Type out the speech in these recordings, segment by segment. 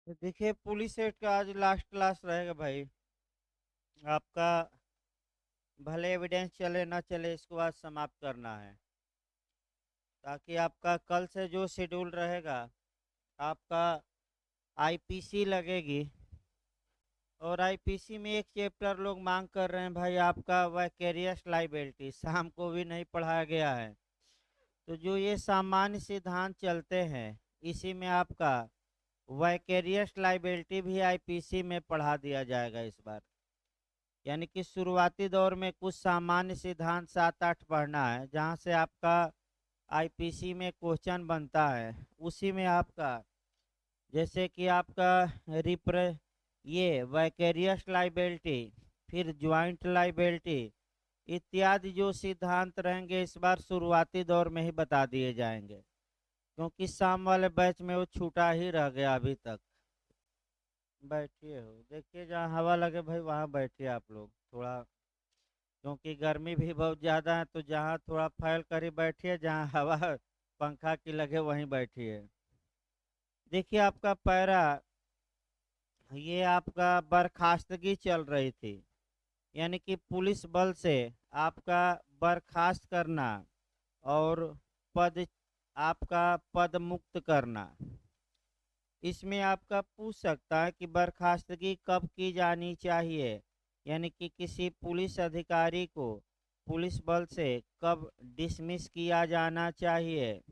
तो देखिए police set का आज लास्ट क्लास रहेगा भाई। आपका भले एविडेंस चले ना चले इसको आज समाप्त करना है, ताकि आपका कल से जो शेड्यूल रहेगा, आपका आईपीसी लगेगी। और आईपीसी में एक चैप्टर लोग मांग कर रहे हैं भाई, आपका वैकेरियस लाइबिलिटी शाम को भी नहीं पढ़ाया गया है। तो जो ये सामान्य सिद्धांत चलते हैं, इसी में आपका वैकेरियस लाइबिलिटी भी आईपीसी में पढ़ा दिया जाएगा इस बार। यानी कि शुरुआती दौर में कुछ सामान्य सिद्धांत 7-8 पढ़ना है, जहां से आपका आईपीसी में क्वेश्चन बनता है। उसी में आपका जैसे कि आपका रिप्र ये वैकेरियस लाइबिलिटी, फिर ज्वाइंट लाइबिलिटी इत्यादि जो सिद्धांत रहेंगे इस बार शुरुआती दौर में ही बता दिए जाएंगे, क्योंकि शाम वाले बैच में वो छूटा ही रह गया अभी तक। बैठिए हो, देखिए जहाँ हवा लगे भाई वहाँ बैठिए आप लोग थोड़ा, क्योंकि गर्मी भी बहुत ज़्यादा है। तो जहाँ थोड़ा फैल कर ही बैठिए, जहाँ हवा पंखा की लगे वहीं बैठिए। देखिए आपका पैरा, ये आपका बर्खास्तगी चल रही थी, यानी कि पुलिस बल से आपका बर्खास्त करना और पद आपका पद मुक्त करना। इसमें आपका पूछ सकता है कि बर्खास्तगी कब की जानी चाहिए, यानी कि किसी पुलिस अधिकारी को पुलिस बल से कब डिसमिस किया जाना चाहिए,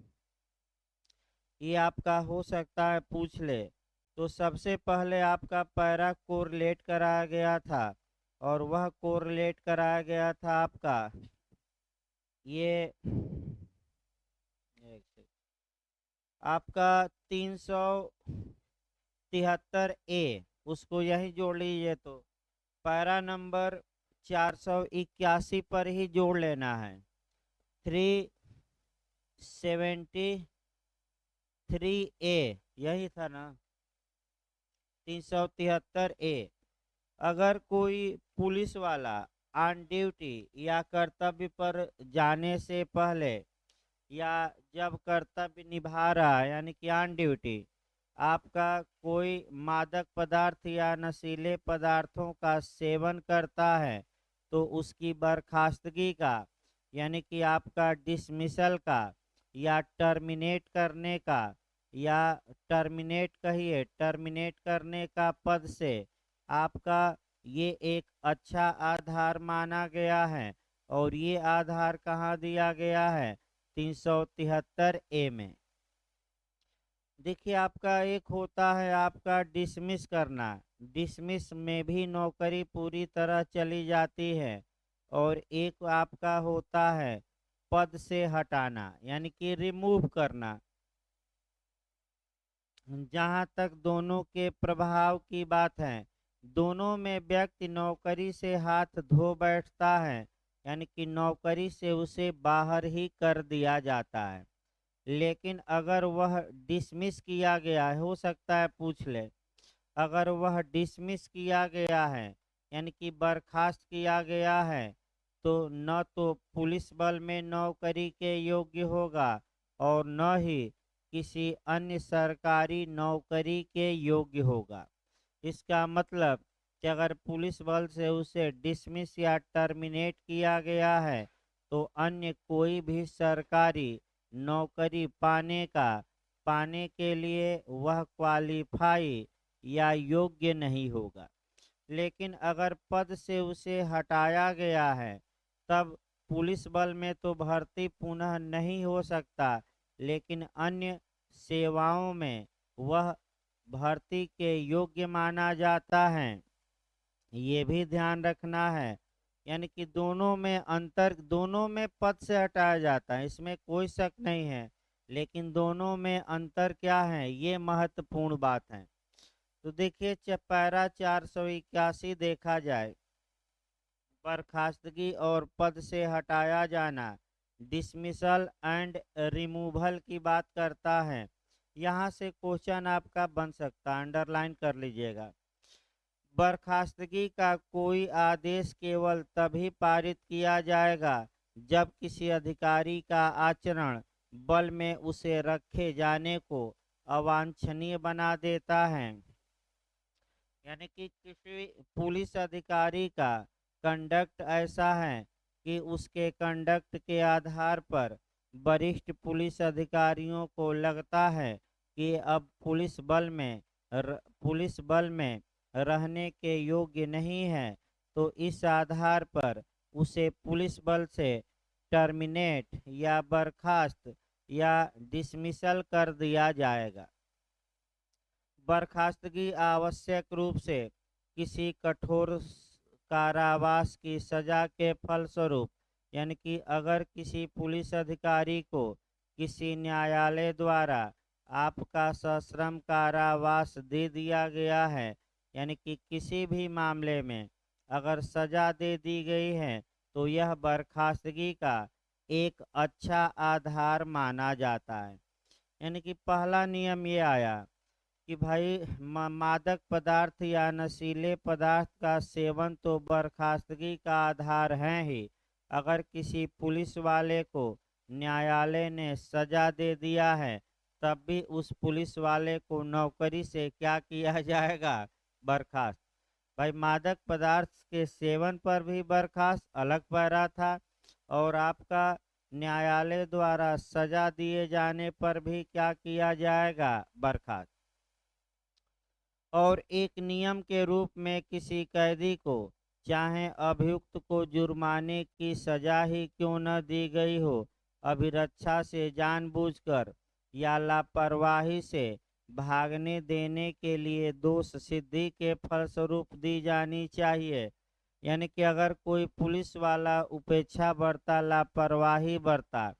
ये आपका हो सकता है पूछ ले। तो सबसे पहले आपका पैरा कोरिलेट कराया गया था, और वह कोरिलेट कराया गया था आपका ये एक सेकंड, आपका 373 ए, उसको यही जोड़ लीजिए। तो पैरा नंबर 481 पर ही जोड़ लेना है। 373 ए यही था ना, 373 ए। अगर कोई पुलिस वाला ऑन ड्यूटी या कर्तव्य पर जाने से पहले, या जब कर्तव्य निभा रहा है यानी कि ऑन ड्यूटी, आपका कोई मादक पदार्थ या नशीले पदार्थों का सेवन करता है, तो उसकी बर्खास्तगी का, यानी कि आपका डिसमिसल का या टर्मिनेट करने का, या टर्मिनेट कहिए टर्मिनेट करने का पद से आपका ये एक अच्छा आधार माना गया है। और ये आधार कहाँ दिया गया है? 373 ए में। देखिए आपका एक होता है आपका डिसमिस करना। डिसमिस में भी नौकरी पूरी तरह चली जाती है। और एक आपका होता है पद से हटाना, यानी कि रिमूव करना। जहाँ तक दोनों के प्रभाव की बात है, दोनों में व्यक्ति नौकरी से हाथ धो बैठता है, यानी कि नौकरी से उसे बाहर ही कर दिया जाता है। लेकिन अगर वह डिसमिस किया गया है, हो सकता है पूछ ले, अगर वह डिसमिस किया गया है यानी कि बर्खास्त किया गया है, तो न तो पुलिस बल में नौकरी के योग्य होगा, और न ही किसी अन्य सरकारी नौकरी के योग्य होगा। इसका मतलब कि अगर पुलिस बल से उसे डिसमिस या टर्मिनेट किया गया है, तो अन्य कोई भी सरकारी नौकरी पाने के लिए वह क्वालिफाई या योग्य नहीं होगा। लेकिन अगर पद से उसे हटाया गया है, तब पुलिस बल में तो भर्ती पुनः नहीं हो सकता, लेकिन अन्य सेवाओं में वह भर्ती के योग्य माना जाता है। ये भी ध्यान रखना है। यानी कि दोनों में अंतर, दोनों में पद से हटाया जाता है, इसमें कोई शक नहीं है। लेकिन दोनों में अंतर क्या है, ये महत्वपूर्ण बात है। तो देखिए पैरा 481 देखा जाए, बर्खास्तगी और पद से हटाया जाना, डिसमिसल एंड रिमूवल की बात करता है। यहाँ से क्वेश्चन आपका बन सकता है, अंडरलाइन कर लीजिएगा। बर्खास्तगी का कोई आदेश केवल तभी पारित किया जाएगा जब किसी अधिकारी का आचरण बल में उसे रखे जाने को अवांछनीय बना देता है। यानी कि किसी पुलिस अधिकारी का कंडक्ट ऐसा है कि उसके कंडक्ट के आधार पर वरिष्ठ पुलिस अधिकारियों को लगता है कि अब पुलिस बल में रहने के योग्य नहीं है, तो इस आधार पर उसे पुलिस बल से टर्मिनेट या बर्खास्त या डिसमिसल कर दिया जाएगा। बर्खास्तगी आवश्यक रूप से किसी कठोर कारावास की सजा के फलस्वरूप, यानी कि अगर किसी पुलिस अधिकारी को किसी न्यायालय द्वारा आपका सश्रम कारावास दे दिया गया है, यानी कि किसी भी मामले में अगर सजा दे दी गई है, तो यह बर्खास्तगी का एक अच्छा आधार माना जाता है। यानी कि पहला नियम ये आया कि भाई मादक पदार्थ या नशीले पदार्थ का सेवन तो बर्खास्तगी का आधार है ही। अगर किसी पुलिस वाले को न्यायालय ने सजा दे दिया है, तब भी उस पुलिस वाले को नौकरी से क्या किया जाएगा? बर्खास्त। भाई मादक पदार्थ के सेवन पर भी बर्खास्त अलग पैरा था, और आपका न्यायालय द्वारा सजा दिए जाने पर भी क्या किया जाएगा? बर्खास्त। और एक नियम के रूप में किसी कैदी को, चाहे अभियुक्त को जुर्माने की सजा ही क्यों न दी गई हो, अभिरक्षा से जानबूझकर या लापरवाही से भागने देने के लिए दोष सिद्धि के फलस्वरूप दी जानी चाहिए। यानी कि अगर कोई पुलिस वाला उपेक्षा बरता, लापरवाही बरता,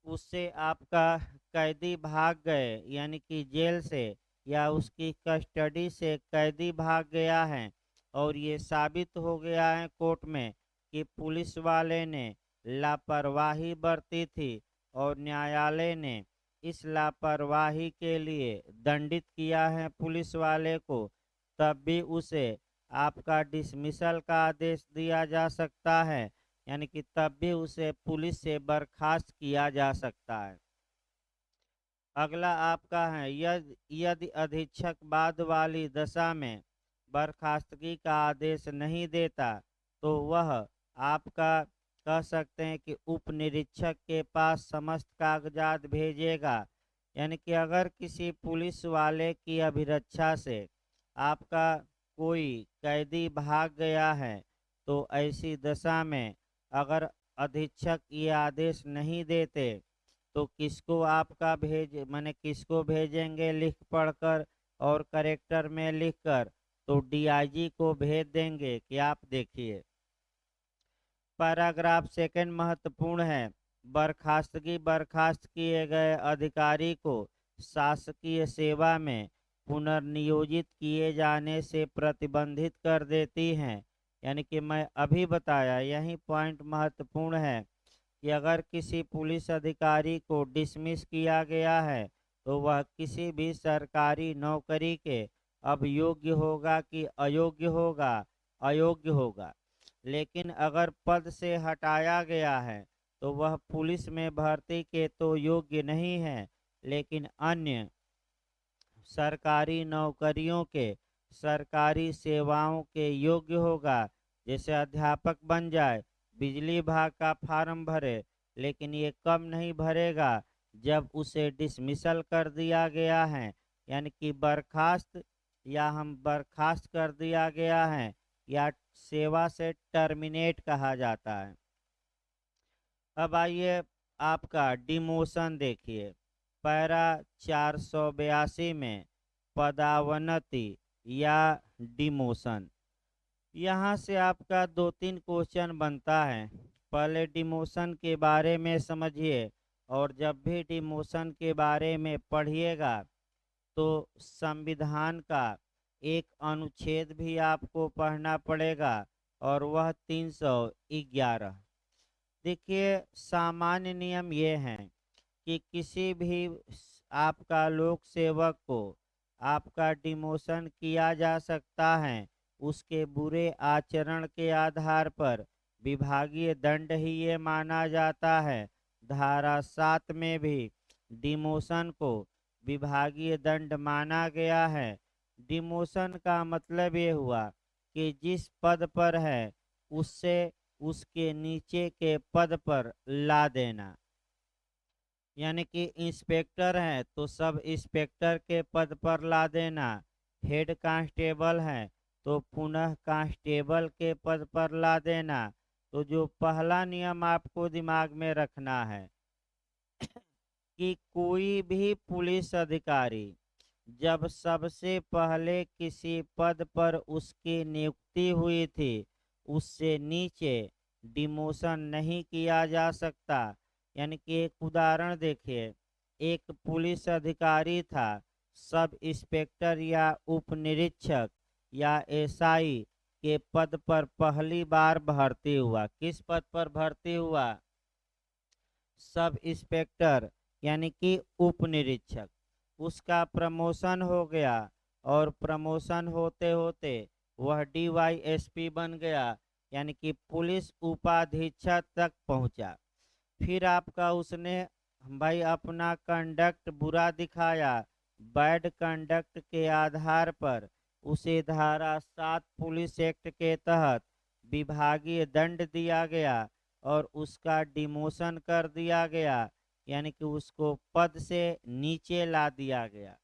उससे आपका कैदी भाग गए, यानी कि जेल से या उसकी कस्टडी से कैदी भाग गया है, और ये साबित हो गया है कोर्ट में कि पुलिस वाले ने लापरवाही बरती थी और न्यायालय ने इस लापरवाही के लिए दंडित किया है पुलिस वाले को, तब भी उसे आपका डिसमिसल का आदेश दिया जा सकता है। यानी कि तब भी उसे पुलिस से बर्खास्त किया जा सकता है। अगला आपका है, यदि अधीक्षक बाद वाली दशा में बर्खास्तगी का आदेश नहीं देता, तो वह आपका कह सकते हैं कि उप निरीक्षक के पास समस्त कागजात भेजेगा। यानी कि अगर किसी पुलिस वाले की अभिरक्षा से आपका कोई कैदी भाग गया है, तो ऐसी दशा में अगर अधीक्षक ये आदेश नहीं देते, तो किसको आपका माने किसको भेजेंगे लिख पढ़कर और करेक्टर में लिखकर? तो डीआईजी को भेज देंगे कि आप देखिए। पैराग्राफ सेकंड महत्वपूर्ण है। बर्खास्त किए गए अधिकारी को शासकीय सेवा में पुनर्नियोजित किए जाने से प्रतिबंधित कर देती हैं। यानी कि मैं अभी बताया, यही पॉइंट महत्वपूर्ण है कि अगर किसी पुलिस अधिकारी को डिसमिस किया गया है, तो वह किसी भी सरकारी नौकरी के अब योग्य होगा कि अयोग्य होगा? अयोग्य होगा। लेकिन अगर पद से हटाया गया है, तो वह पुलिस में भर्ती के तो योग्य नहीं है, लेकिन अन्य सरकारी नौकरियों के, सरकारी सेवाओं के योग्य होगा। जैसे अध्यापक बन जाए, बिजली विभाग का फार्म भरे, लेकिन ये कब नहीं भरेगा? जब उसे डिसमिसल कर दिया गया है, यानी कि बर्खास्त, या हम बर्खास्त कर दिया गया है, या सेवा से टर्मिनेट कहा जाता है। अब आइए आपका डिमोशन देखिए। पैरा 482 में पदावनति या डिमोशन, यहाँ से आपका 2-3 क्वेश्चन बनता है। पहले डिमोशन के बारे में समझिए, और जब भी डिमोशन के बारे में पढ़िएगा तो संविधान का एक अनुच्छेद भी आपको पढ़ना पड़ेगा, और वह 311। देखिए, सामान्य नियम ये हैं कि किसी भी आपका लोक सेवक को आपका डिमोशन किया जा सकता है उसके बुरे आचरण के आधार पर। विभागीय दंड ही ये माना जाता है। धारा 7 में भी डिमोशन को विभागीय दंड माना गया है। डिमोशन का मतलब ये हुआ कि जिस पद पर है उससे उसके नीचे के पद पर ला देना। यानी कि इंस्पेक्टर है तो सब इंस्पेक्टर के पद पर ला देना। हेड कांस्टेबल है तो पुनः कांस्टेबल के पद पर ला देना। तो जो पहला नियम आपको दिमाग में रखना है कि कोई भी पुलिस अधिकारी जब सबसे पहले किसी पद पर उसकी नियुक्ति हुई थी उससे नीचे डिमोशन नहीं किया जा सकता। यानी कि एक उदाहरण देखिए, एक पुलिस अधिकारी था, सब इंस्पेक्टर या उप निरीक्षक या एसआई के पद पर पहली बार भर्ती हुआ। किस पद पर भर्ती हुआ? सब इंस्पेक्टर यानी कि उप निरीक्षक। उसका प्रमोशन हो गया और प्रमोशन होते होते वह डीवाईएसपी बन गया, यानी कि पुलिस उपाधीक्षक तक पहुंचा। फिर आपका उसने भाई अपना कंडक्ट बुरा दिखाया, बैड कंडक्ट के आधार पर उसे धारा 7 पुलिस एक्ट के तहत विभागीय दंड दिया गया और उसका डिमोशन कर दिया गया, यानी कि उसको पद से नीचे ला दिया गया।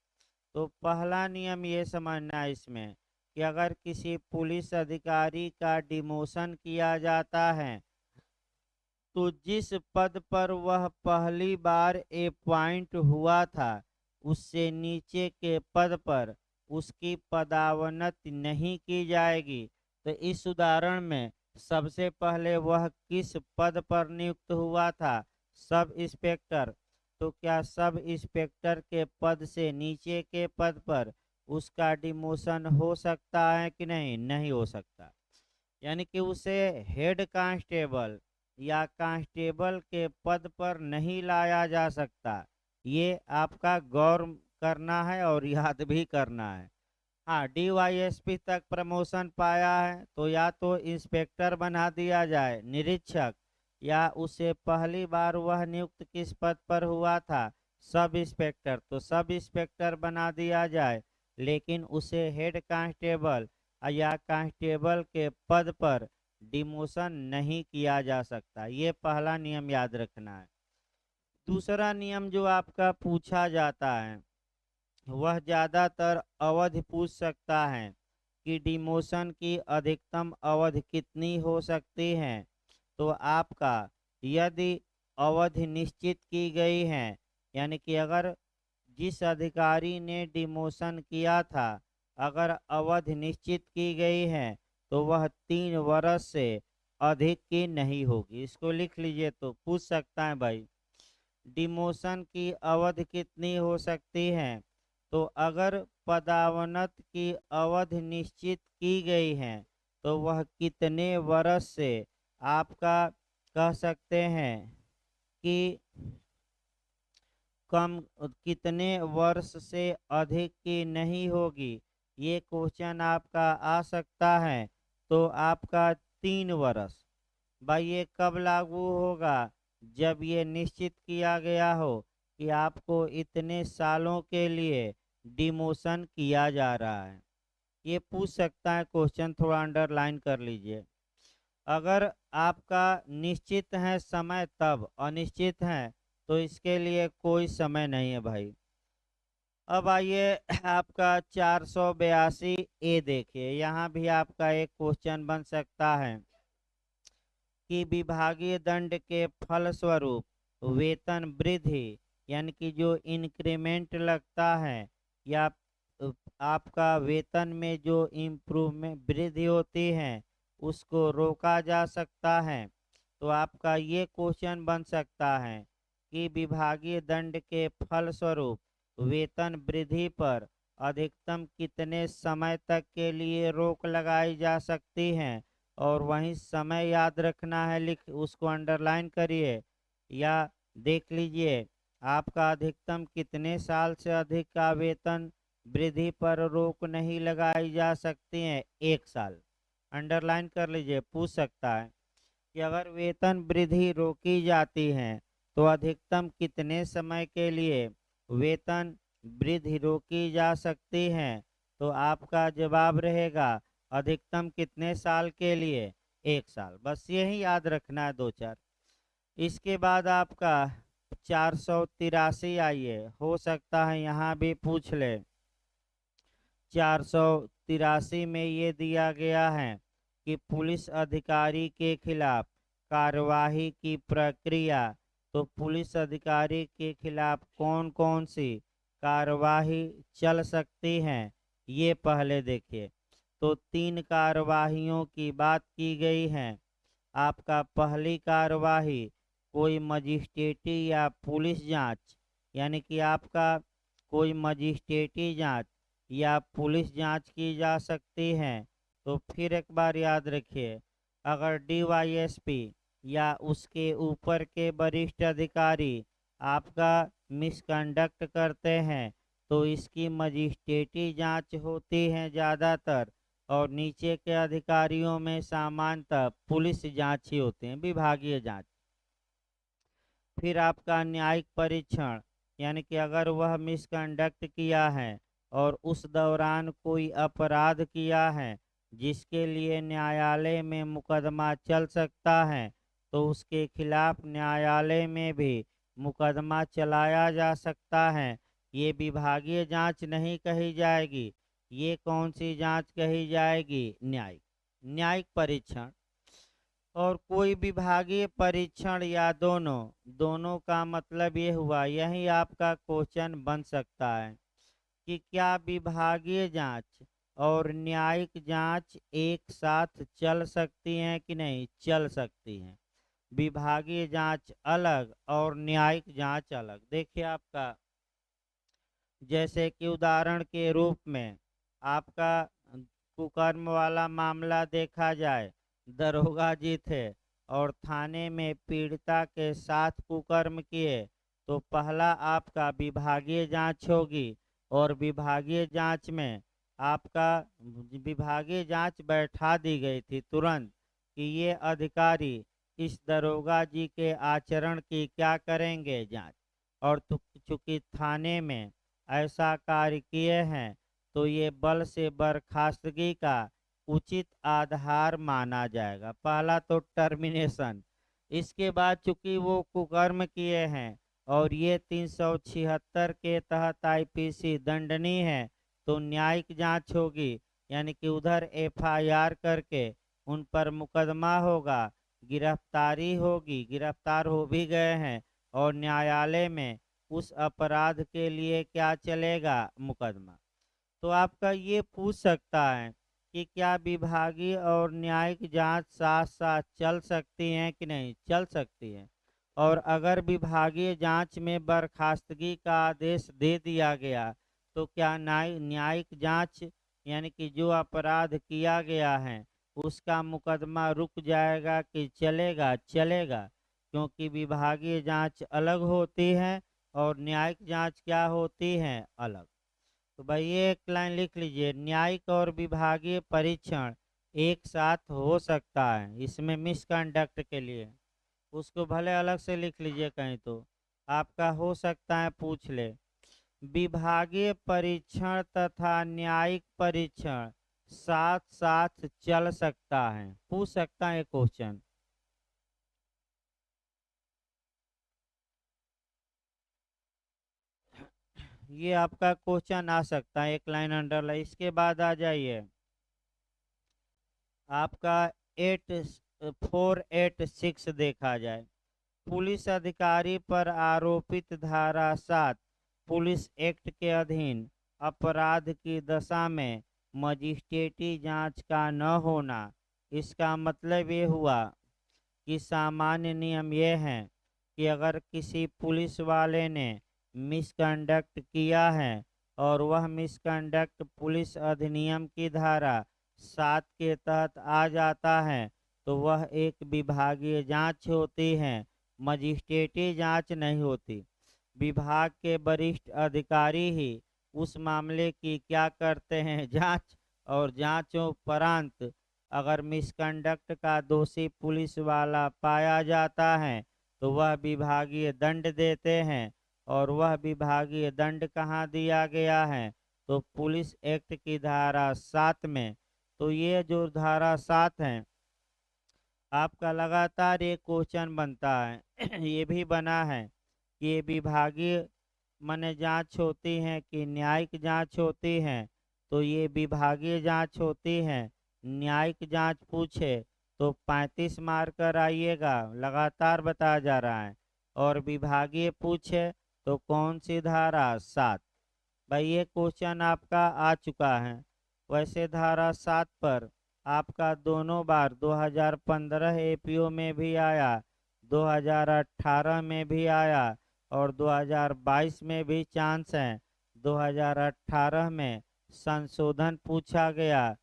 तो पहला नियम ये समझना है इसमें कि अगर किसी पुलिस अधिकारी का डिमोशन किया जाता है तो जिस पद पर वह पहली बार अपॉइंट हुआ था उससे नीचे के पद पर उसकी पदावनति नहीं की जाएगी। तो इस उदाहरण में सबसे पहले वह किस पद पर नियुक्त हुआ था? Sub inspector. तो क्या सब इंस्पेक्टर के पद से नीचे के पद पर उसका डिमोशन हो सकता है कि नहीं? नहीं हो सकता। यानी कि उसे हेड कांस्टेबल या कांस्टेबल के पद पर नहीं लाया जा सकता। ये आपका गौर करना है और याद भी करना है। हाँ, डीवाईएसपी तक प्रमोशन पाया है तो या तो इंस्पेक्टर बना दिया जाए, निरीक्षक, या उसे पहली बार वह नियुक्त किस पद पर हुआ था? सब इंस्पेक्टर, तो सब इंस्पेक्टर बना दिया जाए, लेकिन उसे हेड कांस्टेबल या कांस्टेबल के पद पर डिमोशन नहीं किया जा सकता। ये पहला नियम याद रखना है। दूसरा नियम जो आपका पूछा जाता है वह ज़्यादातर अवधि पूछ सकता है कि डिमोशन की अधिकतम अवधि कितनी हो सकती है। तो आपका यदि अवधि निश्चित की गई है, यानी कि अगर जिस अधिकारी ने डिमोशन किया था अगर अवधि निश्चित की गई है तो वह 3 वर्ष से अधिक की नहीं होगी। इसको लिख लीजिए, तो पूछ सकता है भाई डिमोशन की अवधि कितनी हो सकती है। तो अगर पदावनत की अवधि निश्चित की गई है तो वह कितने वर्ष से आपका कह सकते हैं कि कम कितने वर्ष से अधिक की नहीं होगी। ये क्वेश्चन आपका आ सकता है। तो आपका 3 वर्ष। भाई ये कब लागू होगा? जब ये निश्चित किया गया हो कि आपको इतने सालों के लिए डिमोशन किया जा रहा है। ये पूछ सकता है क्वेश्चन, थोड़ा अंडरलाइन कर लीजिए। अगर आपका निश्चित है समय तब अनिश्चित है तो इसके लिए कोई समय नहीं है भाई। अब आइए आपका 482 ए देखिए, यहाँ भी आपका एक क्वेश्चन बन सकता है कि विभागीय दंड के फलस्वरूप वेतन वृद्धि, यानी कि जो इंक्रीमेंट लगता है या आपका वेतन में जो इम्प्रूवमेंट वृद्धि होती है उसको रोका जा सकता है। तो आपका ये क्वेश्चन बन सकता है कि विभागीय दंड के फलस्वरूप वेतन वृद्धि पर अधिकतम कितने समय तक के लिए रोक लगाई जा सकती है। और वहीं समय याद रखना है, लिख उसको अंडरलाइन करिए या देख लीजिए आपका अधिकतम कितने साल से अधिक का वेतन वृद्धि पर रोक नहीं लगाई जा सकती है। 1 साल। अंडरलाइन कर लीजिए, पूछ सकता है कि अगर वेतन वृद्धि रोकी जाती है तो अधिकतम कितने समय के लिए वेतन वृद्धि रोकी जा सकती है। तो आपका जवाब रहेगा अधिकतम कितने साल के लिए? 1 साल। बस यही याद रखना है, दो चार। इसके बाद आपका 483, आइए, हो सकता है यहाँ भी पूछ ले। 483 में ये दिया गया है कि पुलिस अधिकारी के खिलाफ कार्यवाही की प्रक्रिया। तो पुलिस अधिकारी के खिलाफ कौन कौन सी कार्यवाही चल सकती हैं, ये पहले देखिए। तो 3 कार्यवाहियों की बात की गई है। आपका पहली कार्यवाही कोई मजिस्ट्रेटी या पुलिस जांच, यानी कि आपका कोई मजिस्ट्रेटी जांच या पुलिस जांच की जा सकती है। तो फिर एक बार याद रखिए, अगर डीवाईएसपी या उसके ऊपर के वरिष्ठ अधिकारी आपका मिसकंडक्ट करते हैं तो इसकी मजिस्ट्रेटी जांच होती है ज़्यादातर, और नीचे के अधिकारियों में सामान्यतः पुलिस जांच ही होते हैं, विभागीय जांच। फिर आपका न्यायिक परीक्षण, यानी कि अगर वह मिसकंडक्ट किया है और उस दौरान कोई अपराध किया है जिसके लिए न्यायालय में मुकदमा चल सकता है, तो उसके खिलाफ न्यायालय में भी मुकदमा चलाया जा सकता है। ये विभागीय जांच नहीं कही जाएगी। ये कौन सी जांच कही जाएगी? न्यायिक। न्यायिक परीक्षण और कोई विभागीय परीक्षण या दोनों, दोनों का मतलब ये हुआ, यही आपका क्वेश्चन बन सकता है कि क्या विभागीय जांच और न्यायिक जांच एक साथ चल सकती हैं कि नहीं? चल सकती हैं। विभागीय जांच अलग और न्यायिक जांच अलग। देखिए आपका, जैसे कि उदाहरण के रूप में आपका कुकर्म वाला मामला देखा जाए, दरोगा जी थे और थाने में पीड़िता के साथ कुकर्म किए, तो पहला आपका विभागीय जांच होगी। और विभागीय जांच में आपका विभागीय जांच बैठा दी गई थी तुरंत कि ये अधिकारी इस दरोगा जी के आचरण की क्या करेंगे? जांच। और चूंकि थाने में ऐसा कार्य किए हैं तो ये बल से बर्खास्तगी का उचित आधार माना जाएगा। पहला तो टर्मिनेशन। इसके बाद चूंकि वो कुकर्म किए हैं और ये 376 के तहत आईपीसी दंडनीय है, तो न्यायिक जांच होगी, यानी कि उधर एफआईआर करके उन पर मुकदमा होगा, गिरफ्तारी होगी, गिरफ्तार हो भी गए हैं, और न्यायालय में उस अपराध के लिए क्या चलेगा? मुकदमा। तो आपका ये पूछ सकता है कि क्या विभागीय और न्यायिक जांच साथ साथ चल सकती हैं कि नहीं? चल सकती हैं। और अगर विभागीय जांच में बर्खास्तगी का आदेश दे दिया गया तो क्या न्यायिक जांच, यानी कि जो अपराध किया गया है उसका मुकदमा रुक जाएगा कि चलेगा? चलेगा, क्योंकि विभागीय जांच अलग होती है और न्यायिक जांच क्या होती है? अलग। तो भाई ये एक लाइन लिख लीजिए, न्यायिक और विभागीय परीक्षण एक साथ हो सकता है इसमें मिसकंडक्ट के लिए। उसको भले अलग से लिख लीजिए कहीं, तो आपका हो सकता है पूछ ले। विभागीय परीक्षण तथा न्यायिक परीक्षण साथ साथ चल सकता है, पूछ सकता है क्वेश्चन। ये आपका क्वेश्चन आ सकता है, एक लाइन अंडरलाइन। इसके बाद आ जाइए आपका 8486 देखा जाए। पुलिस अधिकारी पर आरोपित धारा 7 पुलिस एक्ट के अधीन अपराध की दशा में मजिस्ट्रेटी जांच का न होना। इसका मतलब ये हुआ कि सामान्य नियम ये है कि अगर किसी पुलिस वाले ने मिसकंडक्ट किया है और वह मिसकंडक्ट पुलिस अधिनियम की धारा 7 के तहत आ जाता है तो वह एक विभागीय जांच होती है, मजिस्ट्रेटी जांच नहीं होती। विभाग के वरिष्ठ अधिकारी ही उस मामले की क्या करते हैं? जांच। और जांचोपरांत अगर मिसकंडक्ट का दोषी पुलिस वाला पाया जाता है तो वह विभागीय दंड देते हैं। और वह विभागीय दंड कहाँ दिया गया है? तो पुलिस एक्ट की धारा 7 में, तो ये जो धारा 7 है आपका लगातार ये क्वेश्चन बनता है ये भी बना है कि ये विभागीय माने जांच होती है कि न्यायिक जांच होती है। तो ये विभागीय जांच होती है। न्यायिक जांच पूछे तो 35 मार्क कर आइएगा, लगातार बताया जा रहा है। और विभागीय पूछे तो कौन सी धारा 7। भाई ये क्वेश्चन आपका आ चुका है। वैसे धारा 7 पर आपका दोनों बार 2015 एपीओ में भी आया, 2018 में भी आया और 2022 में भी चांस है। 2018 में संशोधन पूछा गया,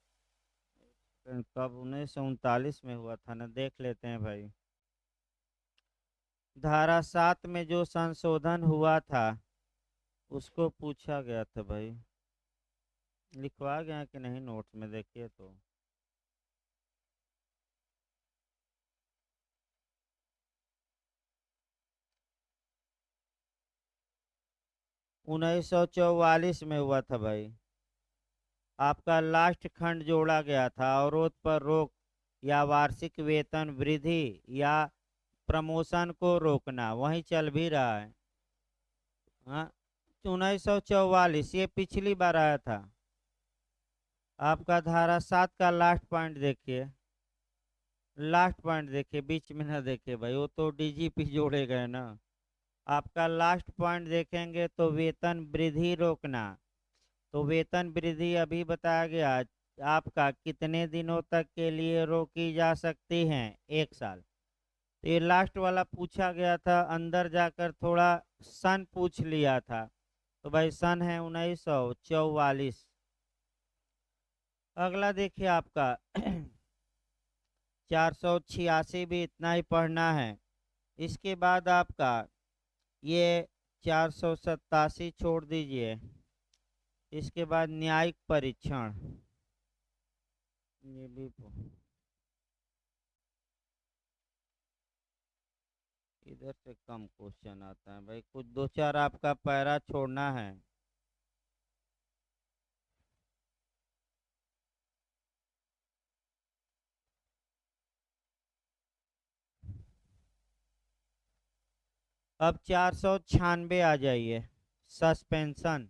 कब 1939 में हुआ था ना, देख लेते हैं भाई। धारा 7 में जो संशोधन हुआ था उसको पूछा गया था भाई। लिखवा गया कि नहीं नोट्स में, देखिए तो। उन्नीस सौ चौवालीस में हुआ था भाई। आपका लास्ट खंड जोड़ा गया था, अवरोध पर रोक या वार्षिक वेतन वृद्धि या प्रमोशन को रोकना वही चल भी रहा है। हाँ, 1944 ये पिछली बार आया था। आपका धारा 7 का लास्ट पॉइंट देखिए, लास्ट पॉइंट देखिए, बीच में ना देखिए भाई, वो तो डीजीपी जोड़े गए ना। आपका लास्ट पॉइंट देखेंगे तो वेतन वृद्धि रोकना। तो वेतन वृद्धि अभी बताया गया आपका कितने दिनों तक के लिए रोकी जा सकती है, 1 साल। तो ये लास्ट वाला पूछा गया था, अंदर जाकर थोड़ा सन पूछ लिया था। तो भाई सन है 1944। अगला देखिए आपका 486 भी इतना ही पढ़ना है। इसके बाद आपका ये 487 छोड़ दीजिए। इसके बाद न्यायिक परीक्षण, ये भी इधर से कम क्वेश्चन आता है भाई, कुछ दो चार आपका पैरा छोड़ना है। अब 496 आ जाइए, सस्पेंशन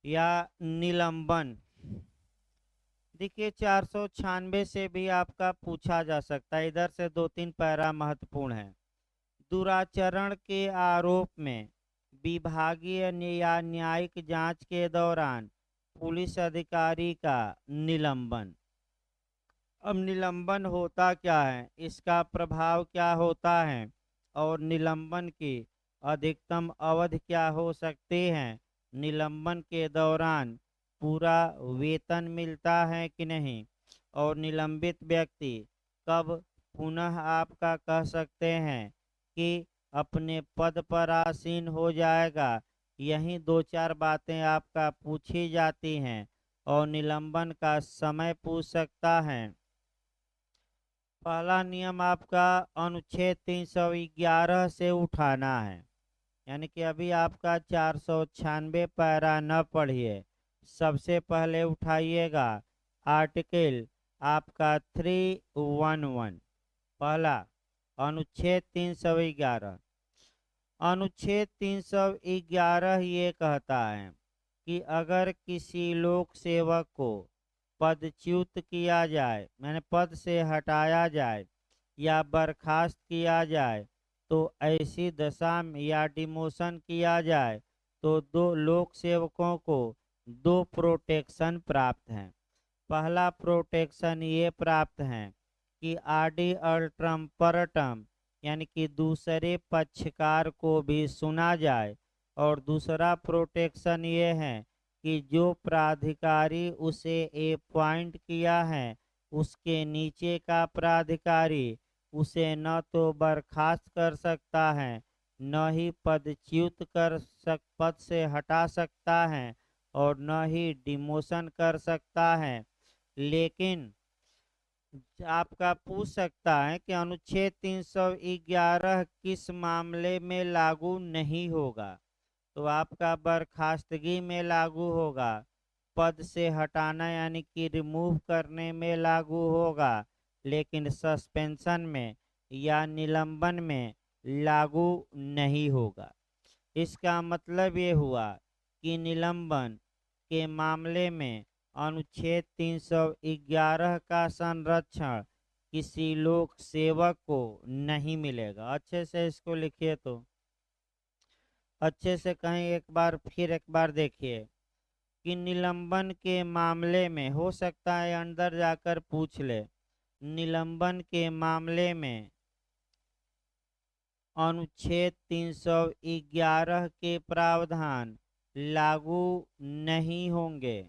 या निलंबन। देखिए 496 से भी आपका पूछा जा सकता है, इधर से 2-3 पैरा महत्वपूर्ण है। दुराचरण के आरोप में विभागीय या न्यायिक जांच के दौरान पुलिस अधिकारी का निलंबन। अब निलंबन होता क्या है, इसका प्रभाव क्या होता है और निलंबन की अधिकतम अवधि क्या हो सकती है, निलंबन के दौरान पूरा वेतन मिलता है कि नहीं, और निलंबित व्यक्ति कब पुनः आपका कह सकते हैं कि अपने पद पर आसीन हो जाएगा। यही दो चार बातें आपका पूछी जाती हैं और निलंबन का समय पूछ सकता है। पहला नियम आपका अनुच्छेद 311 से उठाना है, यानी कि अभी आपका 496 पैरा न पढ़िए, सबसे पहले उठाइएगा आर्टिकल आपका 311। पहला अनुच्छेद 311। अनुच्छेद 311 ये कहता है कि अगर किसी लोक सेवक को पदच्युत किया जाए, मैंने पद से हटाया जाए या बर्खास्त किया जाए, तो ऐसी दशा में या डिमोशन किया जाए तो दो लोक सेवकों को दो प्रोटेक्शन प्राप्त हैं। पहला प्रोटेक्शन ये प्राप्त है कि आडि अल्ट्रम परटम, यानी कि दूसरे पक्षकार को भी सुना जाए। और दूसरा प्रोटेक्शन ये है कि जो प्राधिकारी उसे अपॉइंट किया है उसके नीचे का प्राधिकारी उसे न तो बर्खास्त कर सकता है, न ही पद से हटा सकता है और न ही डिमोशन कर सकता है। लेकिन आपका पूछ सकता है कि अनुच्छेद 311 किस मामले में लागू नहीं होगा। तो आपका बर्खास्तगी में लागू होगा। पद से हटाना यानी कि रिमूव करने में लागू होगा, लेकिन सस्पेंशन में या निलंबन में लागू नहीं होगा। इसका मतलब ये हुआ कि निलंबन के मामले में अनुच्छेद 311 का संरक्षण किसी लोक सेवक को नहीं मिलेगा। अच्छे से इसको लिखिए, तो अच्छे से कहीं एक बार देखिए कि निलंबन के मामले में, हो सकता है अंदर जाकर पूछ ले, निलंबन के मामले में अनुच्छेद 311 के प्रावधान लागू नहीं होंगे।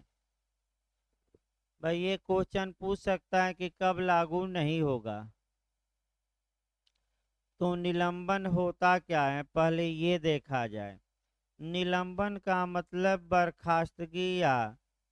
भाई ये क्वेश्चन पूछ सकता है कि कब लागू नहीं होगा। तो निलंबन होता क्या है पहले ये देखा जाए। निलंबन का मतलब बर्खास्तगी या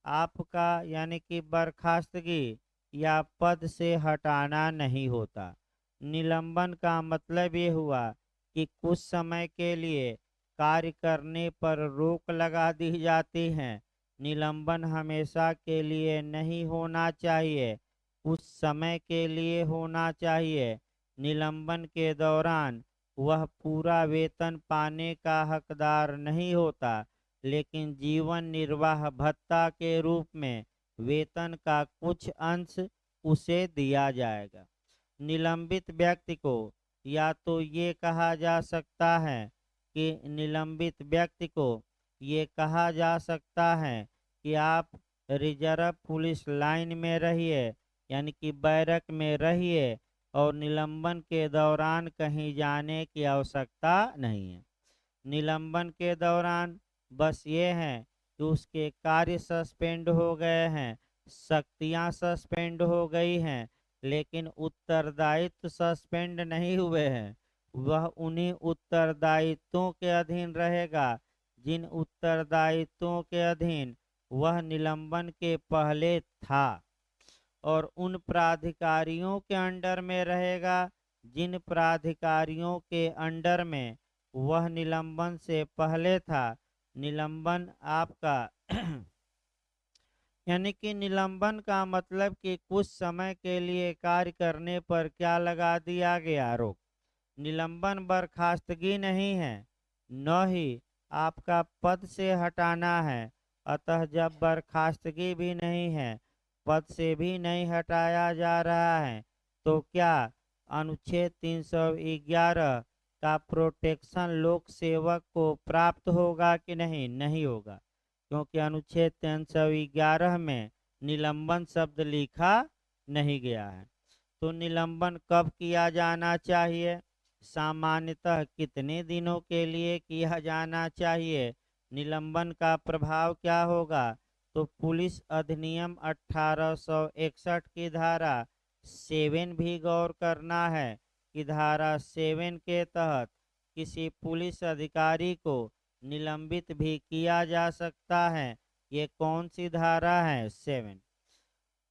आपका यानी कि बर्खास्तगी या पद से हटाना नहीं होता। निलंबन का मतलब ये हुआ कि कुछ समय के लिए कार्य करने पर रोक लगा दी जाती है। निलंबन हमेशा के लिए नहीं होना चाहिए, कुछ समय के लिए होना चाहिए। निलंबन के दौरान वह पूरा वेतन पाने का हकदार नहीं होता, लेकिन जीवन निर्वाह भत्ता के रूप में वेतन का कुछ अंश उसे दिया जाएगा। निलंबित व्यक्ति को या तो ये कहा जा सकता है कि निलंबित व्यक्ति को ये कहा जा सकता है कि आप रिजर्व पुलिस लाइन में रहिए, यानी कि बैरक में रहिए, और निलंबन के दौरान कहीं जाने की आवश्यकता नहीं है। निलंबन के दौरान बस ये है कि उसके कार्य सस्पेंड हो गए हैं, शक्तियां सस्पेंड हो गई हैं, लेकिन उत्तरदायित्व सस्पेंड नहीं हुए हैं। वह उन्हीं उत्तरदायित्वों के अधीन रहेगा जिन उत्तरदायित्वों के अधीन वह निलंबन के पहले था, और उन प्राधिकारियों के अंडर में रहेगा जिन प्राधिकारियों के अंडर में वह निलंबन से पहले था। निलंबन आपका यानी कि निलंबन का मतलब कि कुछ समय के लिए कार्य करने पर क्या लगा दिया गया, रोक। निलंबन बर्खास्तगी नहीं है, न ही आपका पद से हटाना है। अतः जब बर्खास्तगी भी नहीं है, पद से भी नहीं हटाया जा रहा है, तो क्या अनुच्छेद 311 का प्रोटेक्शन लोक सेवक को प्राप्त होगा कि नहीं? नहीं होगा, क्योंकि अनुच्छेद 311 में निलंबन शब्द लिखा नहीं गया है। तो निलंबन कब किया जाना चाहिए? सामान्यतः कितने दिनों के लिए किया जाना चाहिए? निलंबन का प्रभाव क्या होगा? तो पुलिस अधिनियम 1861 की धारा 7 भी गौर करना है कि धारा 7 के तहत किसी पुलिस अधिकारी को निलंबित भी किया जा सकता है। ये कौन सी धारा है? 7।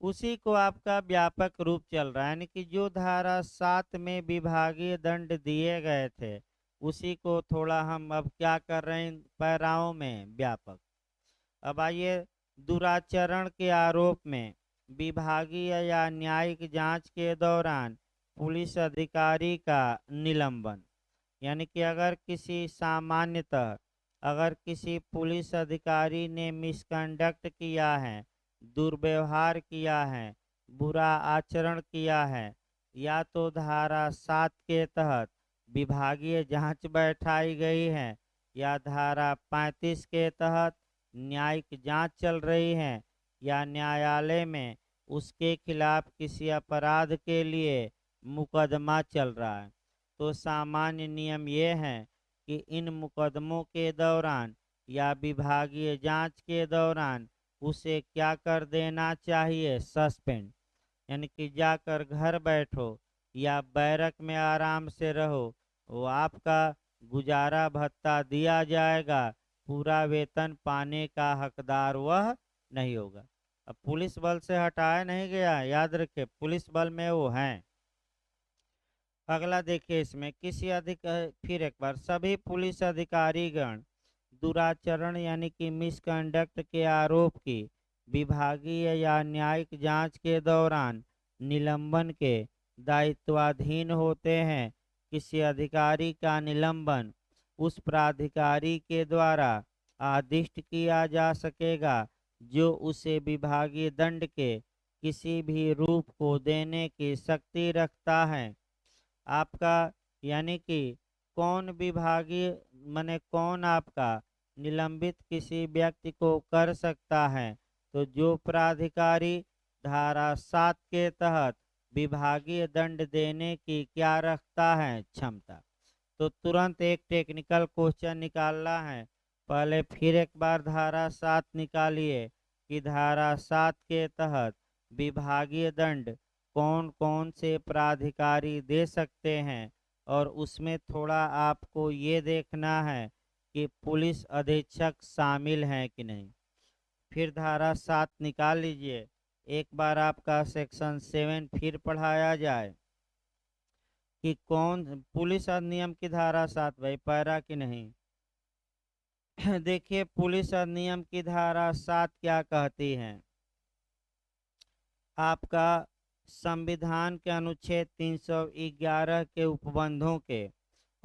उसी को आपका व्यापक रूप चल रहा है, यानी कि जो धारा 7 में विभागीय दंड दिए गए थे, उसी को थोड़ा हम अब क्या कर रहे हैं पैराओं में व्यापक। अब आइए, दुराचरण के आरोप में विभागीय या न्यायिक जांच के दौरान पुलिस अधिकारी का निलंबन, यानी कि अगर किसी पुलिस अधिकारी ने मिसकंडक्ट किया है, दुर्व्यवहार किया है, बुरा आचरण किया है, या तो धारा 7 के तहत विभागीय जांच बैठाई गई है, या धारा 35 के तहत न्यायिक जांच चल रही है, या न्यायालय में उसके खिलाफ किसी अपराध के लिए मुकदमा चल रहा है, तो सामान्य नियम ये है कि इन मुकदमों के दौरान या विभागीय जांच के दौरान उसे क्या कर देना चाहिए? सस्पेंड, यानी कि जाकर घर बैठो या बैरक में आराम से रहो, वो आपका गुजारा भत्ता दिया जाएगा, पूरा वेतन पाने का हकदार वह नहीं होगा। अब पुलिस बल से हटाया नहीं गया, याद रखे पुलिस बल में वो हैं। अगला देखिए, इसमें फिर एक बार, सभी पुलिस अधिकारीगण दुराचरण यानी कि मिसकंडक्ट के आरोप की विभागीय या न्यायिक जांच के दौरान निलंबन के दायित्वाधीन होते हैं। किसी अधिकारी का निलंबन उस प्राधिकारी के द्वारा आदिष्ट किया जा सकेगा जो उसे विभागीय दंड के किसी भी रूप को देने की शक्ति रखता है। आपका यानी कि कौन विभागीय माने कौन आपका निलंबित किसी व्यक्ति को कर सकता है, तो जो प्राधिकारी धारा 7 के तहत विभागीय दंड देने की क्या रखता है, क्षमता। तो तुरंत एक टेक्निकल क्वेश्चन निकालना है। पहले फिर एक बार धारा 7 निकालिए कि धारा 7 के तहत विभागीय दंड कौन कौन से प्राधिकारी दे सकते हैं, और उसमें थोड़ा आपको ये देखना है कि पुलिस अधीक्षक शामिल हैं कि नहीं। फिर धारा 7 निकाल लीजिए। एक बार आपका सेक्शन 7 फिर पढ़ाया जाए कि कौन पुलिस अधिनियम की धारा 7 भाई पैरा कि नहीं। देखिए पुलिस अधिनियम की धारा 7 क्या कहती है। आपका संविधान के अनुच्छेद 311 के उपबंधों के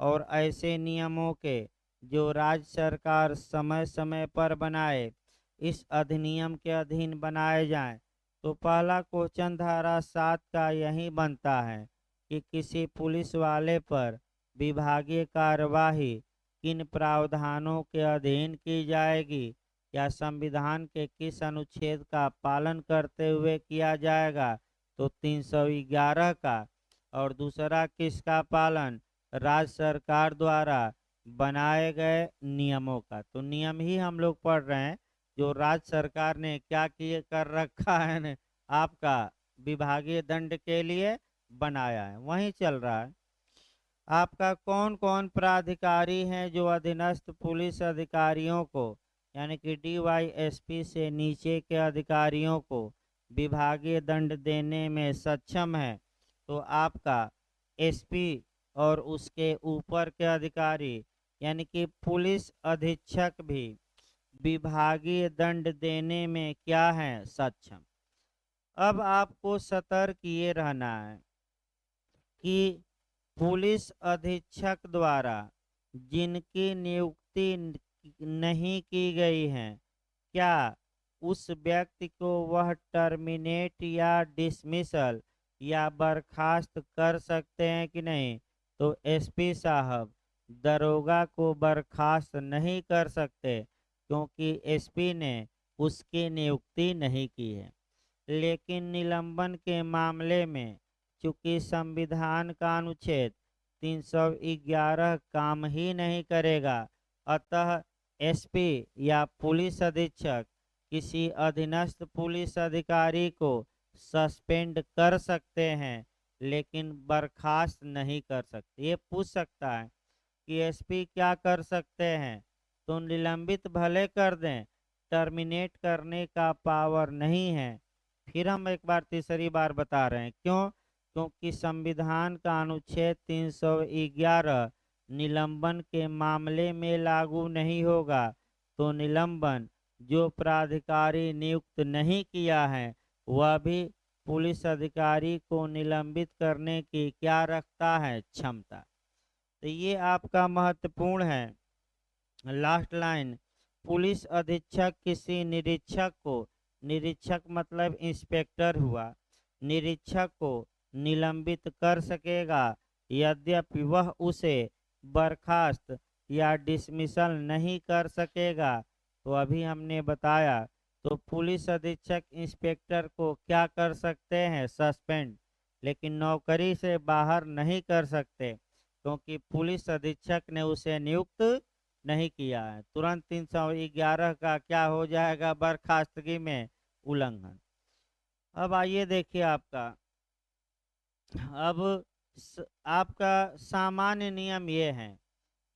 और ऐसे नियमों के जो राज्य सरकार समय समय पर बनाए इस अधिनियम के अधीन बनाए जाएं। तो पहला क्वेश्चन धारा 7 का यही बनता है कि किसी पुलिस वाले पर विभागीय कार्यवाही किन प्रावधानों के अधीन की जाएगी या संविधान के किस अनुच्छेद का पालन करते हुए किया जाएगा, तो 311 का। और दूसरा किसका पालन, राज्य सरकार द्वारा बनाए गए नियमों का। तो नियम ही हम लोग पढ़ रहे हैं जो राज्य सरकार ने क्या किए कर रखा है ने आपका विभागीय दंड के लिए बनाया है, वही चल रहा है। आपका कौन कौन प्राधिकारी हैं जो अधीनस्थ पुलिस अधिकारियों को यानी कि DYSP से नीचे के अधिकारियों को विभागीय दंड देने में सक्षम है। तो आपका SP और उसके ऊपर के अधिकारी यानी कि पुलिस अधीक्षक भी विभागीय दंड देने में क्या है, सक्षम। अब आपको सतर्क ये रहना है कि पुलिस अधीक्षक द्वारा जिनकी नियुक्ति नहीं की गई है, क्या उस व्यक्ति को वह टर्मिनेट या डिसमिसल या बर्खास्त कर सकते हैं कि नहीं। तो SP साहब दरोगा को बर्खास्त नहीं कर सकते क्योंकि SP ने उसकी नियुक्ति नहीं की है। लेकिन निलंबन के मामले में चूंकि संविधान का अनुच्छेद 311 काम ही नहीं करेगा, अतः SP या पुलिस अधीक्षक किसी अधीनस्थ पुलिस अधिकारी को सस्पेंड कर सकते हैं लेकिन बर्खास्त नहीं कर सकते। ये पूछ सकता है कि SP क्या कर सकते हैं, तो निलंबित भले कर दें, टर्मिनेट करने का पावर नहीं है। फिर हम एक बार तीसरी बार बता रहे हैं क्यों, क्योंकि संविधान का अनुच्छेद 311 निलंबन के मामले में लागू नहीं होगा। तो निलंबन जो प्राधिकारी नियुक्त नहीं किया है वह भी पुलिस अधिकारी को निलंबित करने की क्या रखता है, क्षमता। तो ये आपका महत्वपूर्ण है। लास्ट लाइन, पुलिस अधीक्षक किसी निरीक्षक को, निरीक्षक मतलब इंस्पेक्टर हुआ, निरीक्षक को निलंबित कर सकेगा यद्यपि वह उसे बर्खास्त या डिसमिसल नहीं कर सकेगा। तो अभी हमने बताया, तो पुलिस अधीक्षक इंस्पेक्टर को क्या कर सकते हैं, सस्पेंड, लेकिन नौकरी से बाहर नहीं कर सकते क्योंकि पुलिस अधीक्षक ने उसे नियुक्त नहीं किया है। तुरंत 311 का क्या हो जाएगा, बर्खास्तगी में उल्लंघन। अब आइए देखिए आपका सामान्य नियम ये है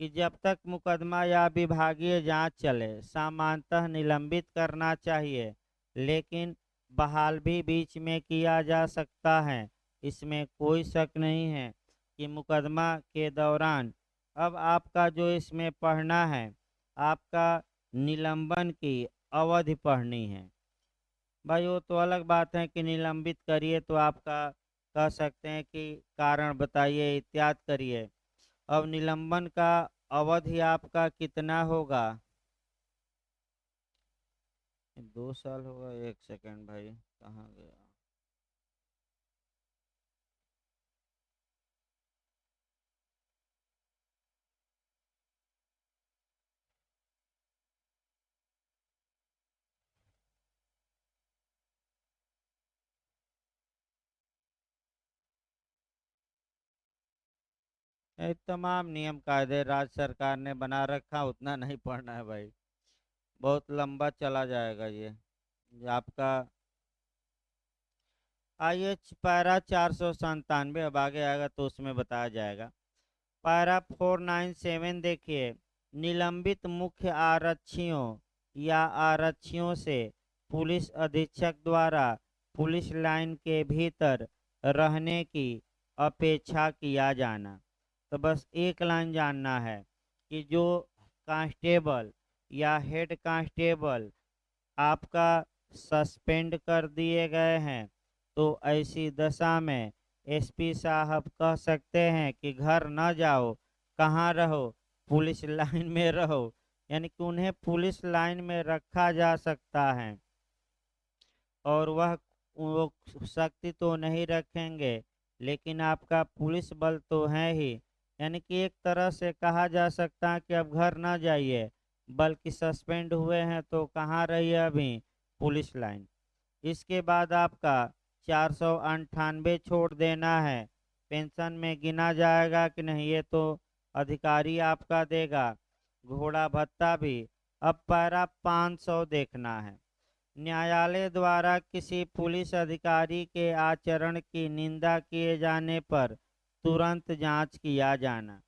कि जब तक मुकदमा या विभागीय जांच चले सामान्यतः निलंबित करना चाहिए, लेकिन बहाल भी बीच में किया जा सकता है, इसमें कोई शक नहीं है कि मुकदमा के दौरान। अब आपका जो इसमें पढ़ना है आपका निलंबन की अवधि पढ़नी है। भाई वो तो अलग बात है कि निलंबित करिए तो आपका कह सकते हैं कि कारण बताइए इत्यादि करिए। अब निलंबन का अवधि आपका कितना होगा? 2 साल होगा। एक सेकंड भाई, कहाँ गया? ये तमाम नियम कायदे राज्य सरकार ने बना रखा, उतना नहीं पढ़ना है भाई, बहुत लंबा चला जाएगा ये आपका। आइए पैरा 497, अब आगे आएगा तो उसमें बताया जाएगा। पैरा 497 देखिए। निलंबित मुख्य आरक्षियों या आरक्षियों से पुलिस अधीक्षक द्वारा पुलिस लाइन के भीतर रहने की अपेक्षा किया जाना। तो बस एक लाइन जानना है कि जो कांस्टेबल या हेड कांस्टेबल आपका सस्पेंड कर दिए गए हैं, तो ऐसी दशा में एसपी साहब कह सकते हैं कि घर न जाओ, कहाँ रहो, पुलिस लाइन में रहो। यानी कि उन्हें पुलिस लाइन में रखा जा सकता है और वह वो शक्ति तो नहीं रखेंगे, लेकिन आपका पुलिस बल तो है ही। यानी कि एक तरह से कहा जा सकता है कि अब घर ना जाइए, बल्कि सस्पेंड हुए हैं तो कहाँ रहिए अभी, पुलिस लाइन। इसके बाद आपका 498 छोड़ देना है। पेंशन में गिना जाएगा कि नहीं ये तो अधिकारी आपका देगा। घोड़ा भत्ता भी। अब पैरा 500 देखना है। न्यायालय द्वारा किसी पुलिस अधिकारी के आचरण की निंदा किए जाने पर तुरंत जांच किया जाना।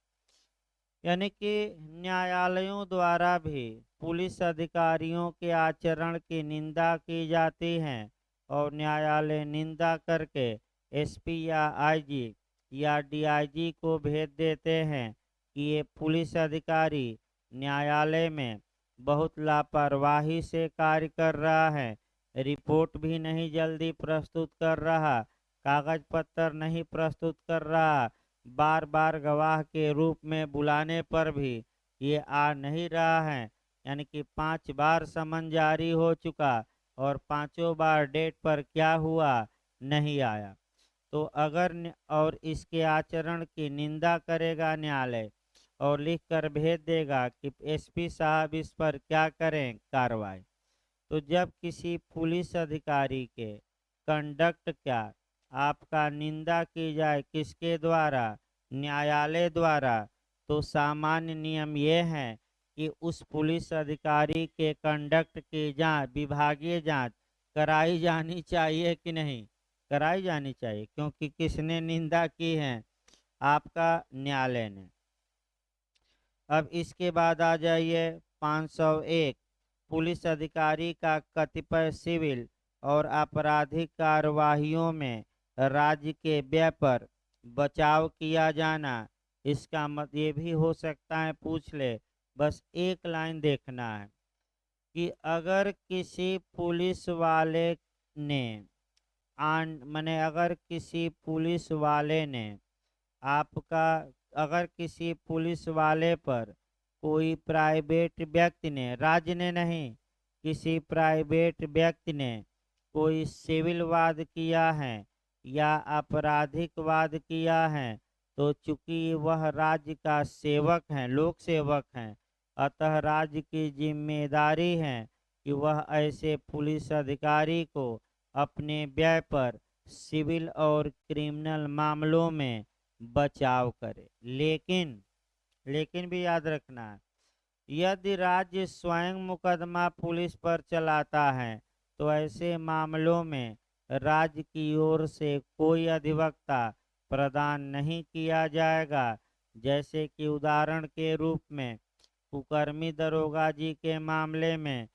यानी कि न्यायालयों द्वारा भी पुलिस अधिकारियों के आचरण की निंदा की जाती है और न्यायालय निंदा करके एसपी या आईजी या डीआईजी को भेज देते हैं कि ये पुलिस अधिकारी न्यायालय में बहुत लापरवाही से कार्य कर रहा है, रिपोर्ट भी नहीं जल्दी प्रस्तुत कर रहा, कागज पत्र नहीं प्रस्तुत कर रहा, बार बार गवाह के रूप में बुलाने पर भी ये आ नहीं रहा है। यानी कि 5 बार समन जारी हो चुका और पांचों बार डेट पर क्या हुआ, नहीं आया। तो अगर और इसके आचरण की निंदा करेगा न्यायालय और लिख कर भेज देगा कि एसपी साहब इस पर क्या करें कार्रवाई। तो जब किसी पुलिस अधिकारी के कंडक्ट क्या आपका निंदा की जाए किसके द्वारा, न्यायालय द्वारा, तो सामान्य नियम यह है कि उस पुलिस अधिकारी के कंडक्ट की जांच, विभागीय जांच कराई जानी चाहिए कि नहीं, कराई जानी चाहिए, क्योंकि किसने निंदा की है, आपका न्यायालय ने। अब इसके बाद आ जाइए 501। पुलिस अधिकारी का कतिपय सिविल और आपराधिक कार्यवाहियों में राज्य के व्यय पर बचाव किया जाना। इसका मत ये भी हो सकता है पूछ ले, बस एक लाइन देखना है कि अगर किसी पुलिस वाले ने मैंने अगर किसी पुलिस वाले ने आपका, अगर किसी पुलिस वाले पर कोई प्राइवेट व्यक्ति ने, राज्य ने नहीं, किसी प्राइवेट व्यक्ति ने कोई सिविल वाद किया है या आपराधिक वाद किया है, तो चूंकि वह राज्य का सेवक है, लोक सेवक हैं, अतः राज्य की जिम्मेदारी है कि वह ऐसे पुलिस अधिकारी को अपने व्यय पर सिविल और क्रिमिनल मामलों में बचाव करे। लेकिन लेकिन भी याद रखना है, यदि राज्य स्वयं मुकदमा पुलिस पर चलाता है तो ऐसे मामलों में राज्य की ओर से कोई अधिवक्ता प्रदान नहीं किया जाएगा। जैसे कि उदाहरण के रूप में कुकर्मी दरोगा जी के मामले में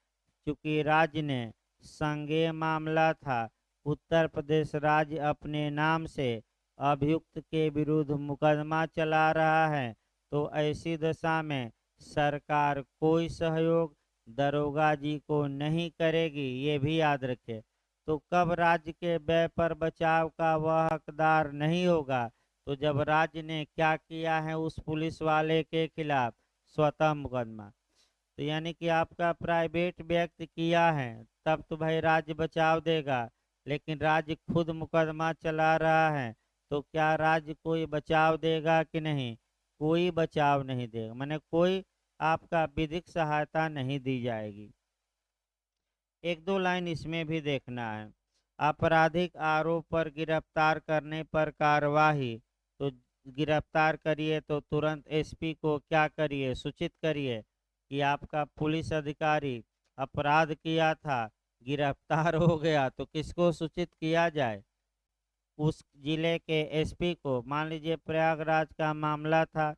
चूंकि राज्य ने संज्ञेय मामला था, उत्तर प्रदेश राज्य अपने नाम से अभियुक्त के विरुद्ध मुकदमा चला रहा है, तो ऐसी दशा में सरकार कोई सहयोग दरोगा जी को नहीं करेगी, ये भी याद रखे। तो कब राज्य के व्यय पर बचाव का वह हकदार नहीं होगा? तो जब राज्य ने क्या किया है उस पुलिस वाले के खिलाफ, स्वतः मुकदमा। तो यानी कि आपका प्राइवेट व्यक्ति किया है तब तो भाई राज्य बचाव देगा, लेकिन राज्य खुद मुकदमा चला रहा है तो क्या राज्य कोई बचाव देगा कि नहीं? कोई बचाव नहीं देगा, माने कोई आपका विधिक सहायता नहीं दी जाएगी। एक दो लाइन इसमें भी देखना है। आपराधिक आरोप पर गिरफ्तार करने पर कार्यवाही, तो गिरफ्तार करिए तो तुरंत एसपी को क्या करिए, सूचित करिए कि आपका पुलिस अधिकारी अपराध किया था, गिरफ्तार हो गया। तो किसको सूचित किया जाए? उस जिले के एसपी को। मान लीजिए प्रयागराज का मामला था,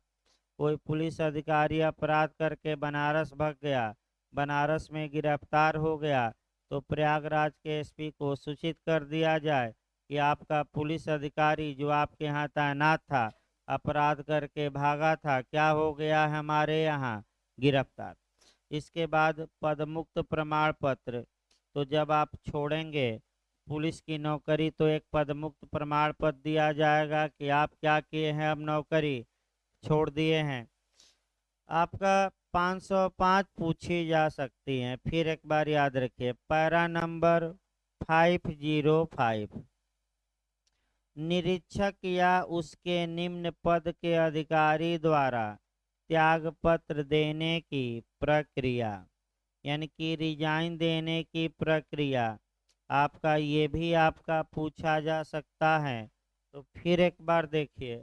कोई पुलिस अधिकारी अपराध करके बनारस भाग गया, बनारस में गिरफ्तार हो गया, तो प्रयागराज के एसपी को सूचित कर दिया जाए कि आपका पुलिस अधिकारी जो आपके यहाँ तैनात था अपराध करके भागा था, क्या हो गया है हमारे यहाँ, गिरफ्तार। इसके बाद पदमुक्त प्रमाण पत्र, तो जब आप छोड़ेंगे पुलिस की नौकरी तो एक पदमुक्त प्रमाण पत्र दिया जाएगा कि आप क्या किए हैं, अब नौकरी छोड़ दिए हैं। आपका 505 पूछी जा सकती हैं, फिर एक बार याद रखिए। पैरा नंबर 505, निरीक्षक या उसके निम्न पद के अधिकारी द्वारा त्याग पत्र देने की प्रक्रिया, यानी कि रिजाइन देने की प्रक्रिया, आपका ये भी आपका पूछा जा सकता है। तो फिर एक बार देखिए,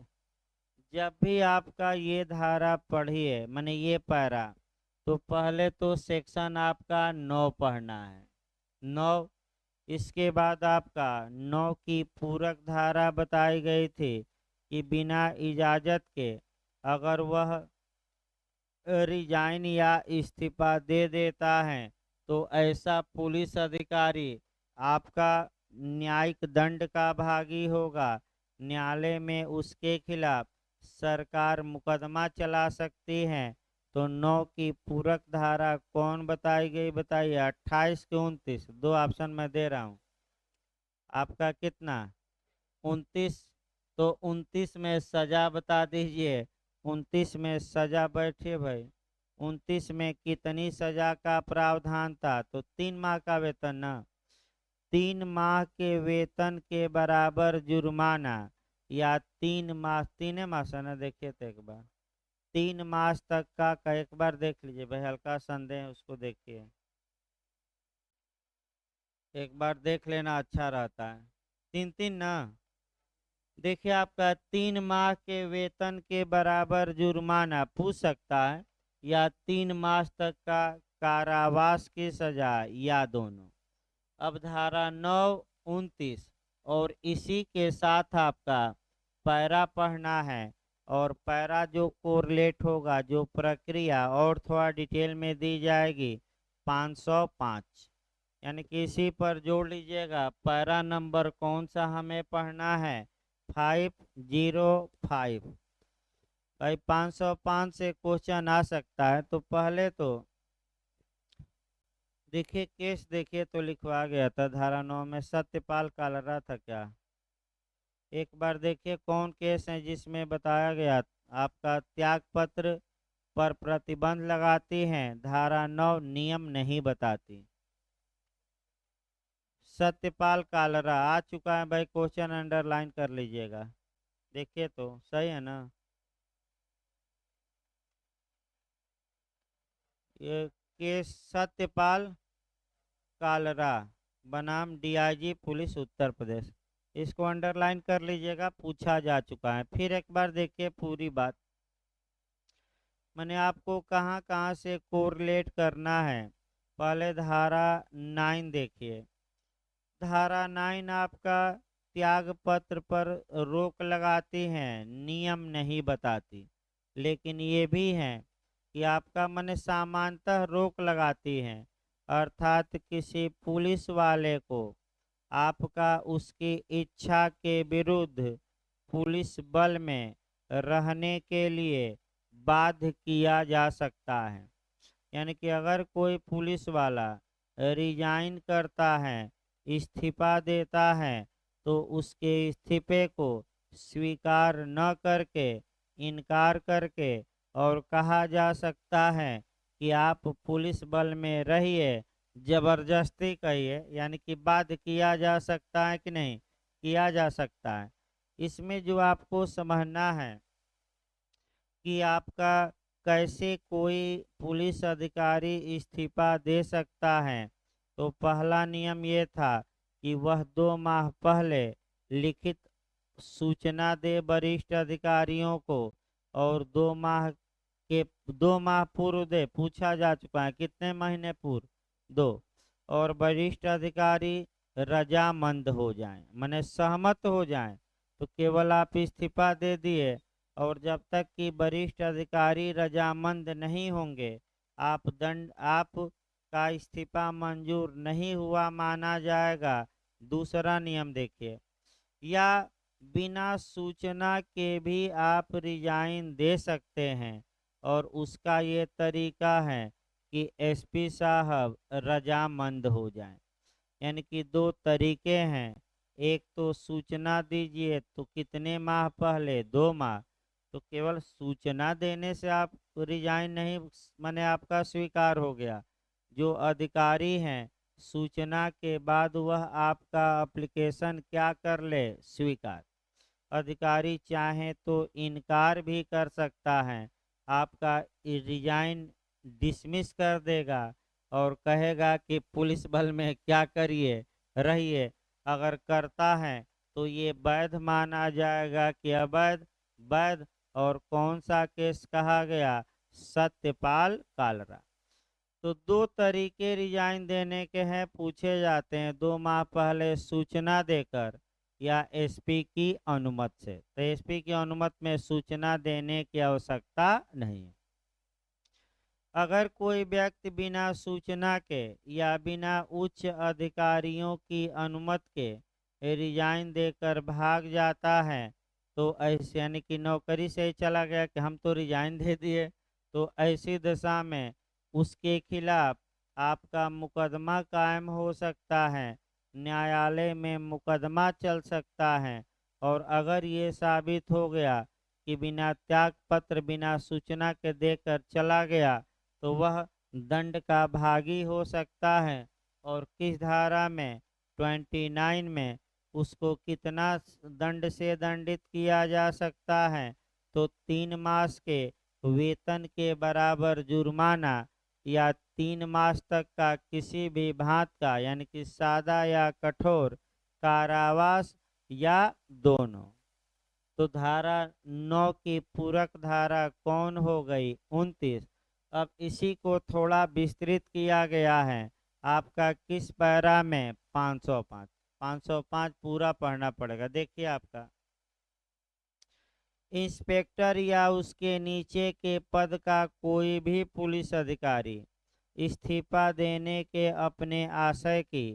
जब भी आपका ये धारा पढ़िए, माने ये पैरा, तो पहले तो सेक्शन आपका 9 पढ़ना है, 9। इसके बाद आपका 9 की पूरक धारा बताई गई थी कि बिना इजाजत के अगर वह रिजाइन या इस्तीफा दे देता है तो ऐसा पुलिस अधिकारी आपका न्यायिक दंड का भागी होगा। न्यायालय में उसके खिलाफ सरकार मुकदमा चला सकती है। तो 9 की पूरक धारा कौन बताई गई, बताइए? 28 के 29, दो ऑप्शन मैं दे रहा हूँ। आपका कितना? 29। तो 29 में सजा बता दीजिए। 29 में सजा, बैठिए भाई। 29 में कितनी सजा का प्रावधान था? तो 3 माह का वेतन ना, 3 माह के वेतन के बराबर जुर्माना, या 3 माह, 3 माह से ना, देखिए तो एक बार 3 मास तक का एक बार देख लीजिए भाई, हल्का संदेह है उसको देखिए, एक बार देख लेना अच्छा रहता है। 3 3 ना, देखिए आपका 3 माह के वेतन के बराबर जुर्माना पूछ सकता है, या 3 मास तक का कारावास की सजा, या दोनों। अब धारा 9 29 और इसी के साथ आपका पैरा पढ़ना है, और पैरा जो कोरिलेट होगा, जो प्रक्रिया और थोड़ा डिटेल में दी जाएगी, 505, यानी कि इसी पर जोड़ लीजिएगा। पैरा नंबर कौन सा हमें पढ़ना है? 505। भाई 505 से क्वेश्चन आ सकता है। तो पहले तो देखिए केस, देखिए तो लिखवा गया था धारा 9 में, सत्यपाल कालरा था क्या? एक बार देखिए कौन केस है जिसमें बताया गया आपका त्याग पत्र पर प्रतिबंध लगाती हैं धारा 9 नियम नहीं बताती। सत्यपाल कालरा आ चुका है भाई, क्वेश्चन अंडरलाइन कर लीजिएगा। देखिए तो सही है ना? ये केस सत्यपाल कालरा बनाम डीआईजी पुलिस उत्तर प्रदेश, इसको अंडरलाइन कर लीजिएगा, पूछा जा चुका है। फिर एक बार देखिए पूरी बात, मैंने आपको कहाँ कहाँ से कोरिलेट करना है। पहले धारा 9 देखिए। धारा 9 आपका त्याग पत्र पर रोक लगाती है, नियम नहीं बताती। लेकिन ये भी है कि आपका मन सामान्यतः रोक लगाती है, अर्थात किसी पुलिस वाले को आपका उसकी इच्छा के विरुद्ध पुलिस बल में रहने के लिए बाध्य किया जा सकता है। यानी कि अगर कोई पुलिस वाला रिजाइन करता है, इस्तीफा देता है, तो उसके इस्तीफे को स्वीकार न करके, इनकार करके और कहा जा सकता है कि आप पुलिस बल में रहिए, जबरदस्ती कहिए, यानी कि बाध्य किया जा सकता है कि नहीं, किया जा सकता है। इसमें जो आपको समझना है कि आपका कैसे कोई पुलिस अधिकारी इस्तीफा दे सकता है, तो पहला नियम ये था कि वह 2 माह पहले लिखित सूचना दे वरिष्ठ अधिकारियों को, और 2 माह पूर्व दे। पूछा जा चुका है कितने महीने पूर्व, 2। और वरिष्ठ अधिकारी रजामंद हो जाएं, माने सहमत हो जाएं, तो केवल आप इस्तीफा दे दिए, और जब तक कि वरिष्ठ अधिकारी रजामंद नहीं होंगे, आप का इस्तीफा मंजूर नहीं हुआ माना जाएगा। दूसरा नियम देखिए, या बिना सूचना के भी आप रिजाइन दे सकते हैं, और उसका ये तरीका है कि एसपी साहब रजामंद हो जाएं। यानी कि 2 तरीके हैं, एक तो सूचना दीजिए, तो कितने माह पहले, 2 माह, तो केवल सूचना देने से आप रिजाइन नहीं, माने आपका स्वीकार हो गया। जो अधिकारी हैं, सूचना के बाद वह आपका एप्लीकेशन क्या कर ले, स्वीकार। अधिकारी चाहे तो इनकार भी कर सकता है, आपका रिजाइन डिसमिस कर देगा और कहेगा कि पुलिस बल में क्या करिए, रहिए। अगर करता है तो ये वैध माना जाएगा कि अवैध, वैध। और कौन सा केस कहा गया, सत्यपाल कालरा। तो 2 तरीके रिजाइन देने के हैं, पूछे जाते हैं, 2 माह पहले सूचना देकर या एसपी की अनुमति से। तो एसपी की अनुमति में सूचना देने की आवश्यकता नहीं है। अगर कोई व्यक्ति बिना सूचना के या बिना उच्च अधिकारियों की अनुमति के रिजाइन देकर भाग जाता है, तो ऐसे, यानी कि नौकरी से ही चला गया कि हम तो रिजाइन दे दिए, तो ऐसी दशा में उसके खिलाफ आपका मुकदमा कायम हो सकता है, न्यायालय में मुकदमा चल सकता है। और अगर ये साबित हो गया कि बिना त्याग पत्र, बिना सूचना के देकर चला गया, तो वह दंड का भागी हो सकता है। और किस धारा में, 29 में उसको कितना दंड से दंडित किया जा सकता है, तो 3 मास के वेतन के बराबर जुर्माना, या 3 मास तक का किसी भी भांत का, यानी कि सादा या कठोर कारावास, या दोनों। तो धारा 9 की पूरक धारा कौन हो गई, 29। अब इसी को थोड़ा विस्तृत किया गया है आपका किस पैरा में, 505। 505 पूरा पढ़ना पड़ेगा। देखिए आपका इंस्पेक्टर या उसके नीचे के पद का कोई भी पुलिस अधिकारी इस्तीफा देने के अपने आशय की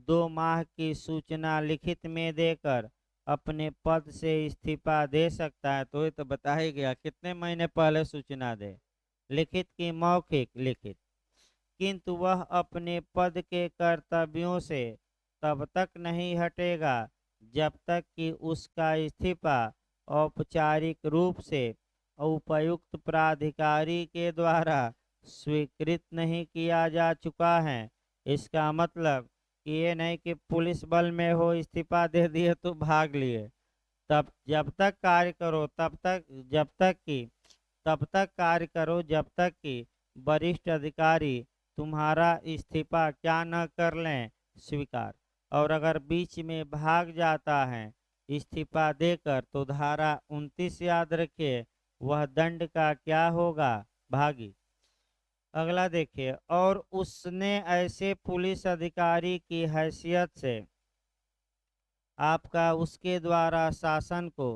2 माह की सूचना लिखित में देकर अपने पद से इस्तीफा दे सकता है। तो ये तो बता ही गया कितने महीने पहले सूचना दे, लिखित की मौखिक, लिखित। किंतु वह अपने पद के कर्तव्यों से तब तक नहीं हटेगा जब तक कि उसका इस्तीफा औपचारिक रूप से उपर्युक्त प्राधिकारी के द्वारा स्वीकृत नहीं किया जा चुका है। इसका मतलब कि ये नहीं कि पुलिस बल में हो, इस्तीफा दे दिए तो भाग लिए, तब जब तक कार्य करो, तब तक कार्य करो जब तक कि वरिष्ठ अधिकारी तुम्हारा इस्तीफा क्या न कर लें, स्वीकार। और अगर बीच में भाग जाता है इस्तीफा देकर, तो धारा 29 याद रखिए, वह दंड का क्या होगा, भागी। अगला देखिए, और उसने ऐसे पुलिस अधिकारी की हैसियत से आपका उसके द्वारा शासन को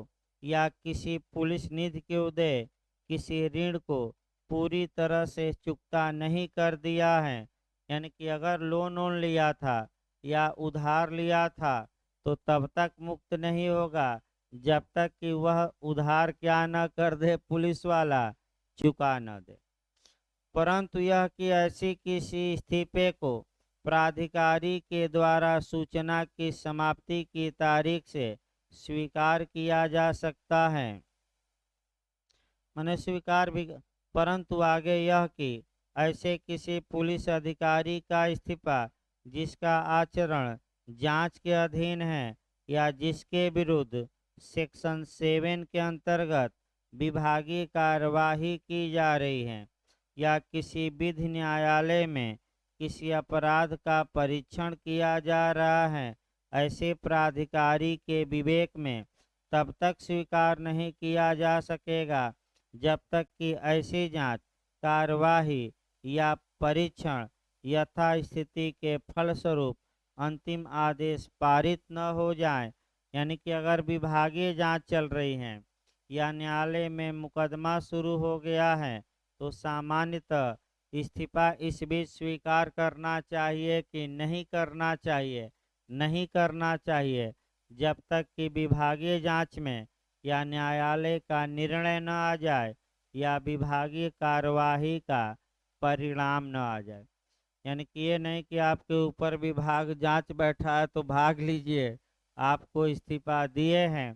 या किसी पुलिस निधि के उदय किसी ऋण को पूरी तरह से चुकता नहीं कर दिया है। यानी कि अगर लोन वोन लिया था या उधार लिया था, तो तब तक मुक्त नहीं होगा जब तक कि वह उधार क्या न कर दे पुलिस वाला, चुका न दे, परंतु यह कि ऐसी किसी इस्तीफे को प्राधिकारी के द्वारा सूचना की समाप्ति की तारीख से स्वीकार किया जा सकता है, मैंने स्वीकार भी, परंतु आगे यह कि ऐसे किसी पुलिस अधिकारी का इस्तीफा जिसका आचरण जांच के अधीन है या जिसके विरुद्ध सेक्शन 7 के अंतर्गत विभागीय कार्यवाही की जा रही है या किसी विधि न्यायालय में किसी अपराध का परीक्षण किया जा रहा है, ऐसे प्राधिकारी के विवेक में तब तक स्वीकार नहीं किया जा सकेगा जब तक कि ऐसी जांच, कार्यवाही या परीक्षण यथास्थिति के फलस्वरूप अंतिम आदेश पारित न हो जाए। यानी कि अगर विभागीय जांच चल रही है या न्यायालय में मुकदमा शुरू हो गया है तो सामान्यतः इस्तीफा इस बीच स्वीकार करना चाहिए कि नहीं करना चाहिए, नहीं करना चाहिए जब तक कि विभागीय जांच में या न्यायालय का निर्णय न आ जाए या विभागीय कार्यवाही का परिणाम न आ जाए। यानी कि ये नहीं कि आपके ऊपर विभाग जांच बैठा है तो भाग लीजिए, आपको इस्तीफा दिए हैं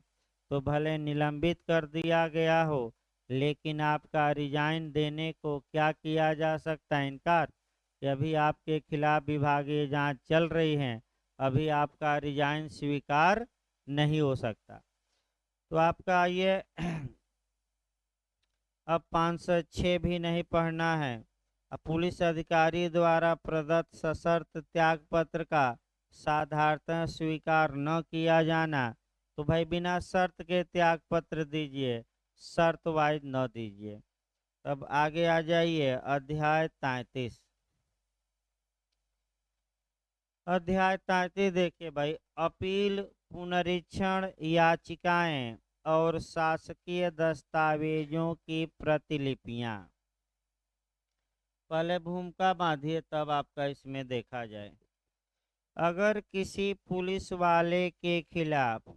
तो भले निलंबित कर दिया गया हो, लेकिन आपका रिजाइन देने को क्या किया जा सकता है, इनकार, कि अभी आपके खिलाफ विभागीय जांच चल रही है, अभी आपका रिजाइन स्वीकार नहीं हो सकता। तो आपका ये अब 506 भी नहीं पढ़ना है। अब पुलिस अधिकारी द्वारा प्रदत्त सशर्त त्याग पत्र का साधारणतः स्वीकार न किया जाना, तो भाई बिना शर्त के त्याग पत्र दीजिए, शर्त वाइज न दीजिए। तब आगे आ जाइए अध्याय 33। अध्याय 33 देखिए भाई, अपील, पुनरीक्षण याचिकाएं और शासकीय दस्तावेजों की प्रतिलिपियां। पहले भूमिका बांधिए तब आपका इसमें देखा जाए। अगर किसी पुलिस वाले के खिलाफ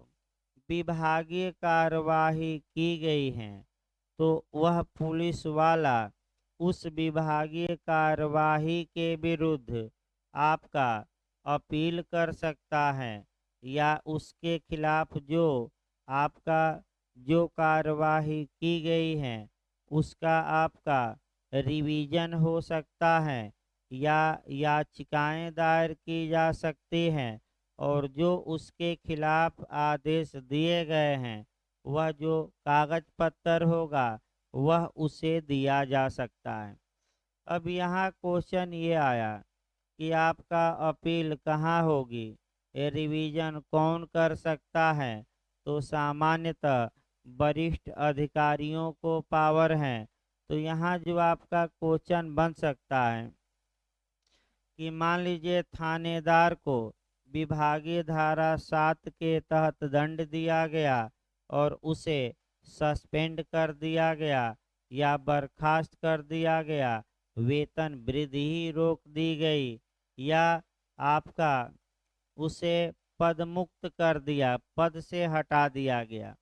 विभागीय कार्यवाही की गई है तो वह पुलिस वाला उस विभागीय कार्यवाही के विरुद्ध आपका अपील कर सकता है या उसके खिलाफ जो आपका जो कार्यवाही की गई है उसका आपका रिवीजन हो सकता है या याचिकाएं दायर की जा सकती हैं, और जो उसके खिलाफ आदेश दिए गए हैं वह जो कागज पत्तर होगा वह उसे दिया जा सकता है। अब यहाँ क्वेश्चन ये आया कि आपका अपील कहाँ होगी, ये रिवीजन कौन कर सकता है, तो सामान्यतः वरिष्ठ अधिकारियों को पावर है। तो यहाँ जो आपका क्वेश्चन बन सकता है कि मान लीजिए थानेदार को विभागीय धारा 7 के तहत दंड दिया गया और उसे सस्पेंड कर दिया गया या बर्खास्त कर दिया गया, वेतन वृद्धि ही रोक दी गई या आपका उसे पद मुक्त कर दिया, पद से हटा दिया गया,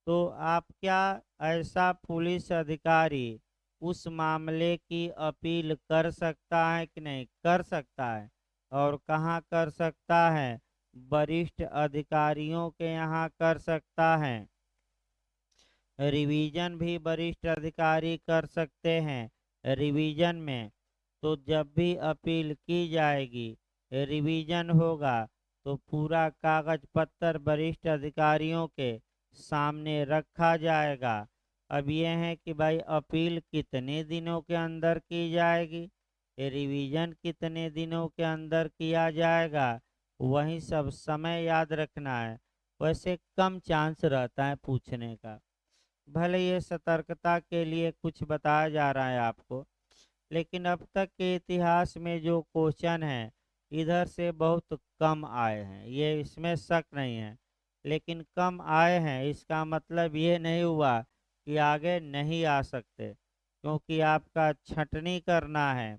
तो आप क्या ऐसा पुलिस अधिकारी उस मामले की अपील कर सकता है कि नहीं कर सकता है, और कहाँ कर सकता है, वरिष्ठ अधिकारियों के यहाँ कर सकता है। रिवीजन भी वरिष्ठ अधिकारी कर सकते हैं। रिवीजन में तो जब भी अपील की जाएगी, रिवीजन होगा तो पूरा कागज पत्तर वरिष्ठ अधिकारियों के सामने रखा जाएगा। अब यह है कि भाई अपील कितने दिनों के अंदर की जाएगी, रिवीजन कितने दिनों के अंदर किया जाएगा, वही सब समय याद रखना है। वैसे कम चांस रहता है पूछने का, भले ये सतर्कता के लिए कुछ बताया जा रहा है आपको, लेकिन अब तक के इतिहास में जो क्वेश्चन है इधर से बहुत कम आए हैं, ये इसमें शक नहीं है, लेकिन कम आए हैं इसका मतलब ये नहीं हुआ कि आगे नहीं आ सकते, क्योंकि आपका छंटनी करना है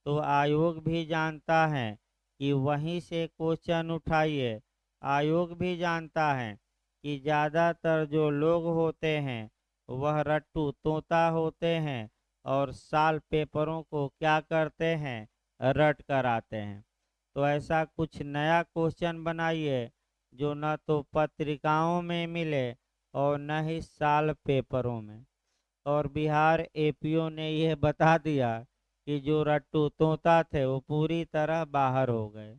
तो आयोग भी जानता है कि वहीं से क्वेश्चन उठाइए। आयोग भी जानता है कि ज़्यादातर जो लोग होते हैं वह रट्टू तोता होते हैं और साल पेपरों को क्या करते हैं, रट कर आते हैं। तो ऐसा कुछ नया क्वेश्चन बनाइए जो न तो पत्रिकाओं में मिले और न ही साल पेपरों में। और बिहार एपीओ ने यह बता दिया कि जो रट्टू तोता थे वो पूरी तरह बाहर हो गए।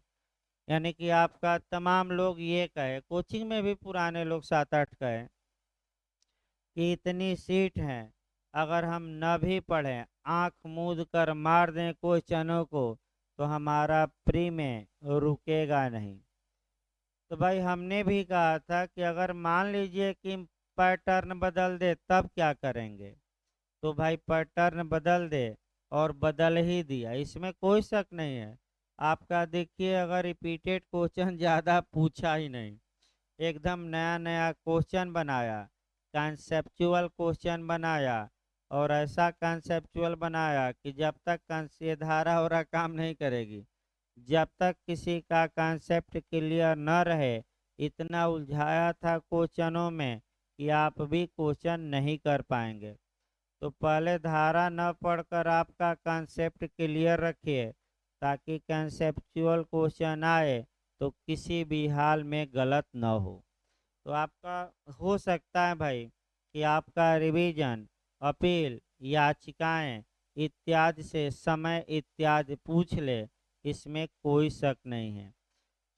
यानी कि आपका तमाम लोग ये कहे, कोचिंग में भी पुराने लोग 7-8 कहे कि इतनी सीट हैं, अगर हम न भी पढ़ें, आंख मूंद कर मार दें क्वेश्चनों को, तो हमारा प्री में रुकेगा नहीं। तो भाई हमने भी कहा था कि अगर मान लीजिए कि पैटर्न बदल दे तब क्या करेंगे। तो भाई पैटर्न बदल दे, और बदल ही दिया, इसमें कोई शक नहीं है। आपका देखिए, अगर रिपीटेड क्वेश्चन ज़्यादा पूछा ही नहीं, एकदम नया नया क्वेश्चन बनाया, कॉन्सेप्चुअल क्वेश्चन बनाया, और ऐसा कॉन्सेप्चुअल बनाया कि जब तक ये धारा हो रहा काम नहीं करेगी, जब तक किसी का कॉन्सेप्ट क्लियर न रहे, इतना उलझाया था क्वेश्चनों में कि आप भी क्वेश्चन नहीं कर पाएंगे। तो पहले धारा न पढ़कर आपका कॉन्सेप्ट क्लियर रखिए, ताकि कॉन्सेप्चुअल क्वेश्चन आए तो किसी भी हाल में गलत न हो। तो आपका हो सकता है भाई कि आपका रिवीजन, अपील, याचिकाएं इत्यादि से समय इत्यादि पूछ ले, इसमें कोई शक नहीं है।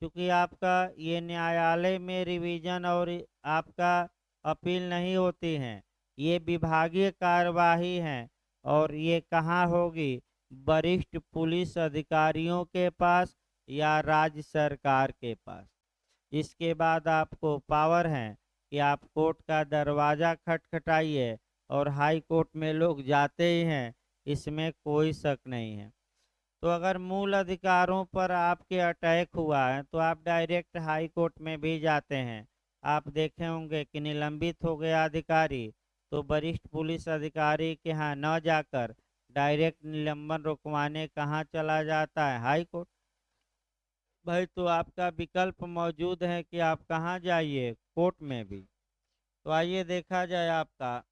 क्योंकि आपका ये न्यायालय में रिवीजन और आपका अपील नहीं होती हैं, ये विभागीय कार्यवाही हैं। और ये कहाँ होगी, वरिष्ठ पुलिस अधिकारियों के पास या राज्य सरकार के पास। इसके बाद आपको पावर है कि आप कोर्ट का दरवाज़ा खटखटाइए, और हाई कोर्ट में लोग जाते ही हैं, इसमें कोई शक नहीं है। तो अगर मूल अधिकारों पर आपके अटैक हुआ है तो आप डायरेक्ट हाई कोर्ट में भी जाते हैं। आप देखे होंगे कि निलंबित हो गया अधिकारी तो वरिष्ठ पुलिस अधिकारी के यहाँ न जाकर डायरेक्ट निलंबन रुकवाने कहाँ चला जाता है, हाई कोर्ट। भाई तो आपका विकल्प मौजूद है कि आप कहाँ जाइए, कोर्ट में भी। तो आइए देखा जाए आपका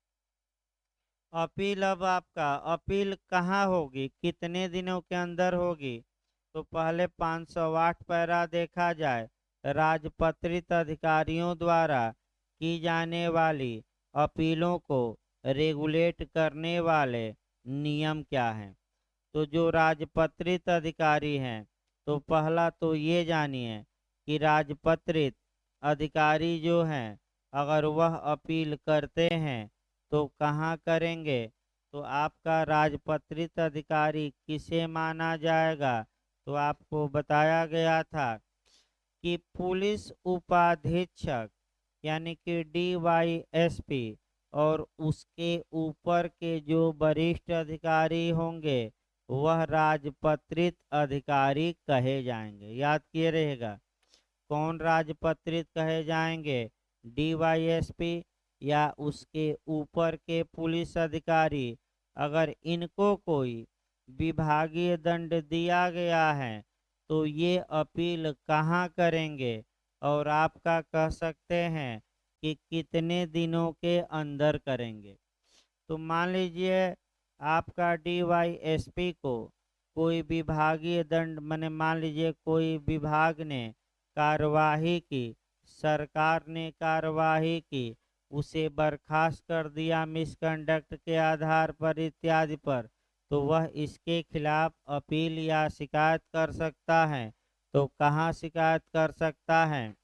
अपील। अब आपका अपील कहाँ होगी, कितने दिनों के अंदर होगी। तो पहले 508 पैरा देखा जाए, राजपत्रित अधिकारियों द्वारा की जाने वाली अपीलों को रेगुलेट करने वाले नियम क्या हैं। तो जो राजपत्रित अधिकारी हैं, तो पहला तो ये जानिए कि राजपत्रित अधिकारी जो हैं, अगर वह अपील करते हैं तो कहाँ करेंगे। तो आपका राजपत्रित अधिकारी किसे माना जाएगा। तो आपको बताया गया था कि पुलिस उपाधीक्षक यानी कि डीवाईएसपी और उसके ऊपर के जो वरिष्ठ अधिकारी होंगे वह राजपत्रित अधिकारी कहे जाएंगे। याद किए रहेगा, कौन राजपत्रित कहे जाएंगे, डीवाईएसपी या उसके ऊपर के पुलिस अधिकारी। अगर इनको कोई विभागीय दंड दिया गया है तो ये अपील कहाँ करेंगे, और आपका कह सकते हैं कि कितने दिनों के अंदर करेंगे। तो मान लीजिए आपका डीवाईएसपी को कोई विभागीय दंड, माने मान लीजिए कोई विभाग ने कार्यवाही की, सरकार ने कार्यवाही की, उसे बर्खास्त कर दिया मिसकंडक्ट के आधार पर इत्यादि पर, तो वह इसके खिलाफ अपील या शिकायत कर सकता है। तो कहाँ शिकायत कर सकता है।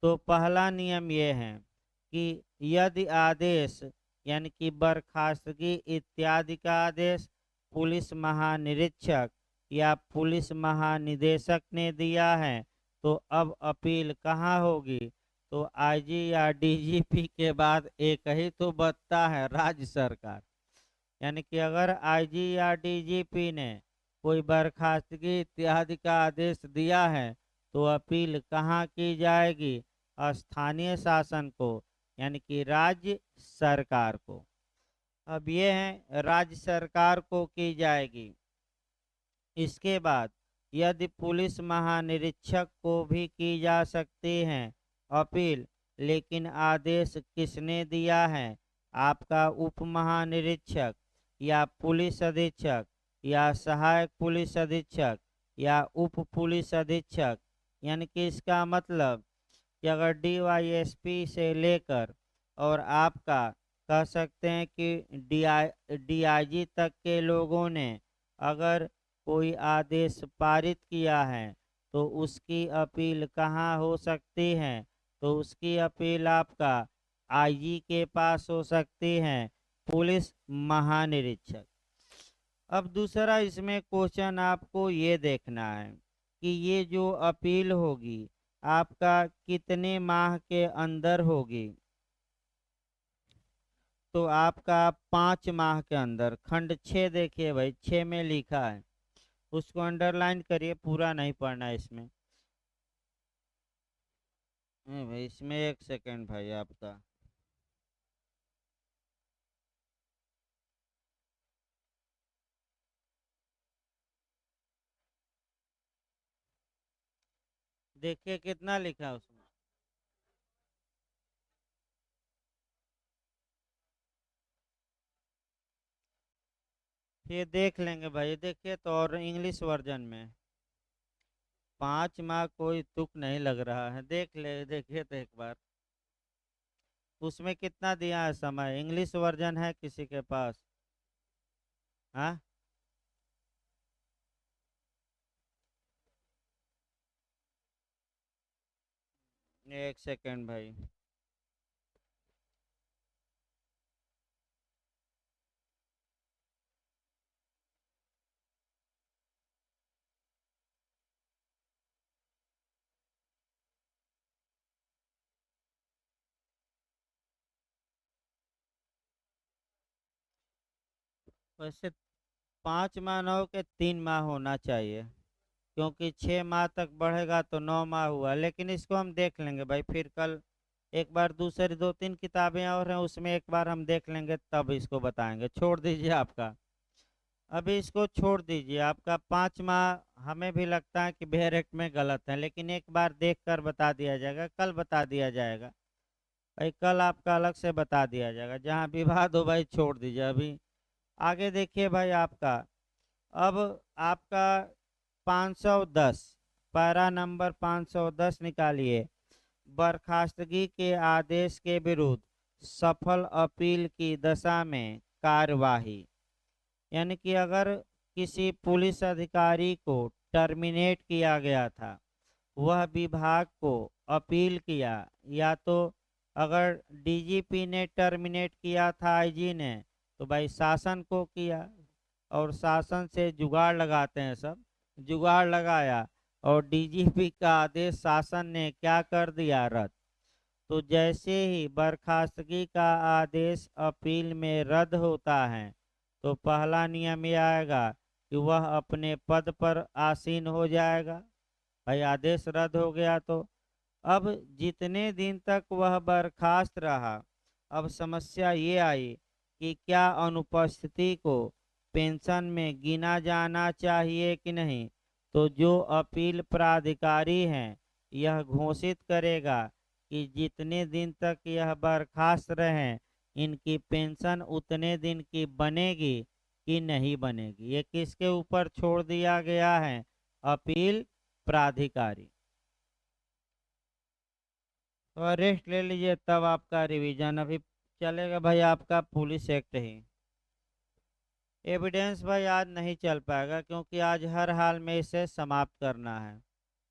तो पहला नियम ये है कि यदि आदेश यानी कि बर्खास्तगी इत्यादि का आदेश पुलिस महानिरीक्षक या पुलिस महानिदेशक ने दिया है तो अब अपील कहाँ होगी। तो आईजी या डीजीपी के बाद एक ही तो बचता है, राज्य सरकार। यानी कि अगर आईजी या डीजीपी ने कोई बर्खास्तगी इत्यादि का आदेश दिया है तो अपील कहाँ की जाएगी, स्थानीय शासन को यानी कि राज्य सरकार को। अब ये है राज्य सरकार को की जाएगी। इसके बाद यदि पुलिस महानिरीक्षक को भी की जा सकती है अपील, लेकिन आदेश किसने दिया है, आपका उप महानिरीक्षक या पुलिस अधीक्षक या सहायक पुलिस अधीक्षक या उप पुलिस अधीक्षक, यानी कि इसका मतलब कि अगर डीवाईएसपी से लेकर और आपका कह सकते हैं कि डीआईजी तक के लोगों ने अगर कोई आदेश पारित किया है तो उसकी अपील कहाँ हो सकती है? तो उसकी अपील आपका आईजी के पास हो सकती है, पुलिस महानिरीक्षक। अब दूसरा इसमें क्वेश्चन आपको ये देखना है कि ये जो अपील होगी आपका कितने माह के अंदर होगी? तो आपका 5 माह के अंदर। खंड 6 देखिए भाई, 6 में लिखा है, उसको अंडरलाइन करिए, पूरा नहीं पढ़ना है इसमें। भाई इसमें एक सेकंड भाई आपका। देखिए कितना लिखा है उसमें। ये देख लेंगे भाई, देखिए तो, और इंग्लिश वर्जन में 5 माह कोई तुक नहीं लग रहा है, देख ले, देखिए तो एक बार उसमें कितना दिया है समय। इंग्लिश वर्जन है किसी के पास? हाँ, एक सेकंड भाई। वैसे 5 माह ना हो के 3 माह होना चाहिए, क्योंकि 6 माह तक बढ़ेगा तो 9 माह हुआ। लेकिन इसको हम देख लेंगे भाई, फिर कल एक बार दूसरी 2-3 किताबें और हैं उसमें एक बार हम देख लेंगे, तब इसको बताएंगे। छोड़ दीजिए आपका, अभी इसको छोड़ दीजिए। आपका 5 माह हमें भी लगता है कि बेरेक्ट में गलत है, लेकिन एक बार देख कर बता दिया जाएगा, कल बता दिया जाएगा भाई, कल आपका अलग से बता दिया जाएगा। जहाँ विवाद हो भाई छोड़ दीजिए अभी। आगे देखिए भाई आपका, अब आपका 510, पैरा नंबर 510 निकालिए। बर्खास्तगी के आदेश के विरुद्ध सफल अपील की दशा में कार्यवाही, यानी कि अगर किसी पुलिस अधिकारी को टर्मिनेट किया गया था, वह विभाग को अपील किया, या तो अगर डीजीपी ने टर्मिनेट किया था आईजी ने, तो भाई शासन को किया, और शासन से जुगाड़ लगाते हैं सब, जुगाड़ लगाया और डीजीपी का आदेश शासन ने क्या कर दिया? रद्द। तो जैसे ही बर्खास्तगी का आदेश अपील में रद्द होता है तो पहला नियम ये आएगा कि वह अपने पद पर आसीन हो जाएगा। भाई आदेश रद्द हो गया तो अब जितने दिन तक वह बर्खास्त रहा, अब समस्या ये आई कि क्या अनुपस्थिति को पेंशन में गिना जाना चाहिए कि नहीं। तो जो अपील प्राधिकारी हैं यह घोषित करेगा कि जितने दिन तक यह बर्खास्त रहें इनकी पेंशन उतने दिन की बनेगी कि नहीं बनेगी। ये किसके ऊपर छोड़ दिया गया है? अपील प्राधिकारी। तो रेस्ट ले लीजिए, तब आपका रिवीजन अभी चलेगा भाई। आपका पुलिस एक्ट ही एविडेंस भाई आज नहीं चल पाएगा, क्योंकि आज हर हाल में इसे समाप्त करना है।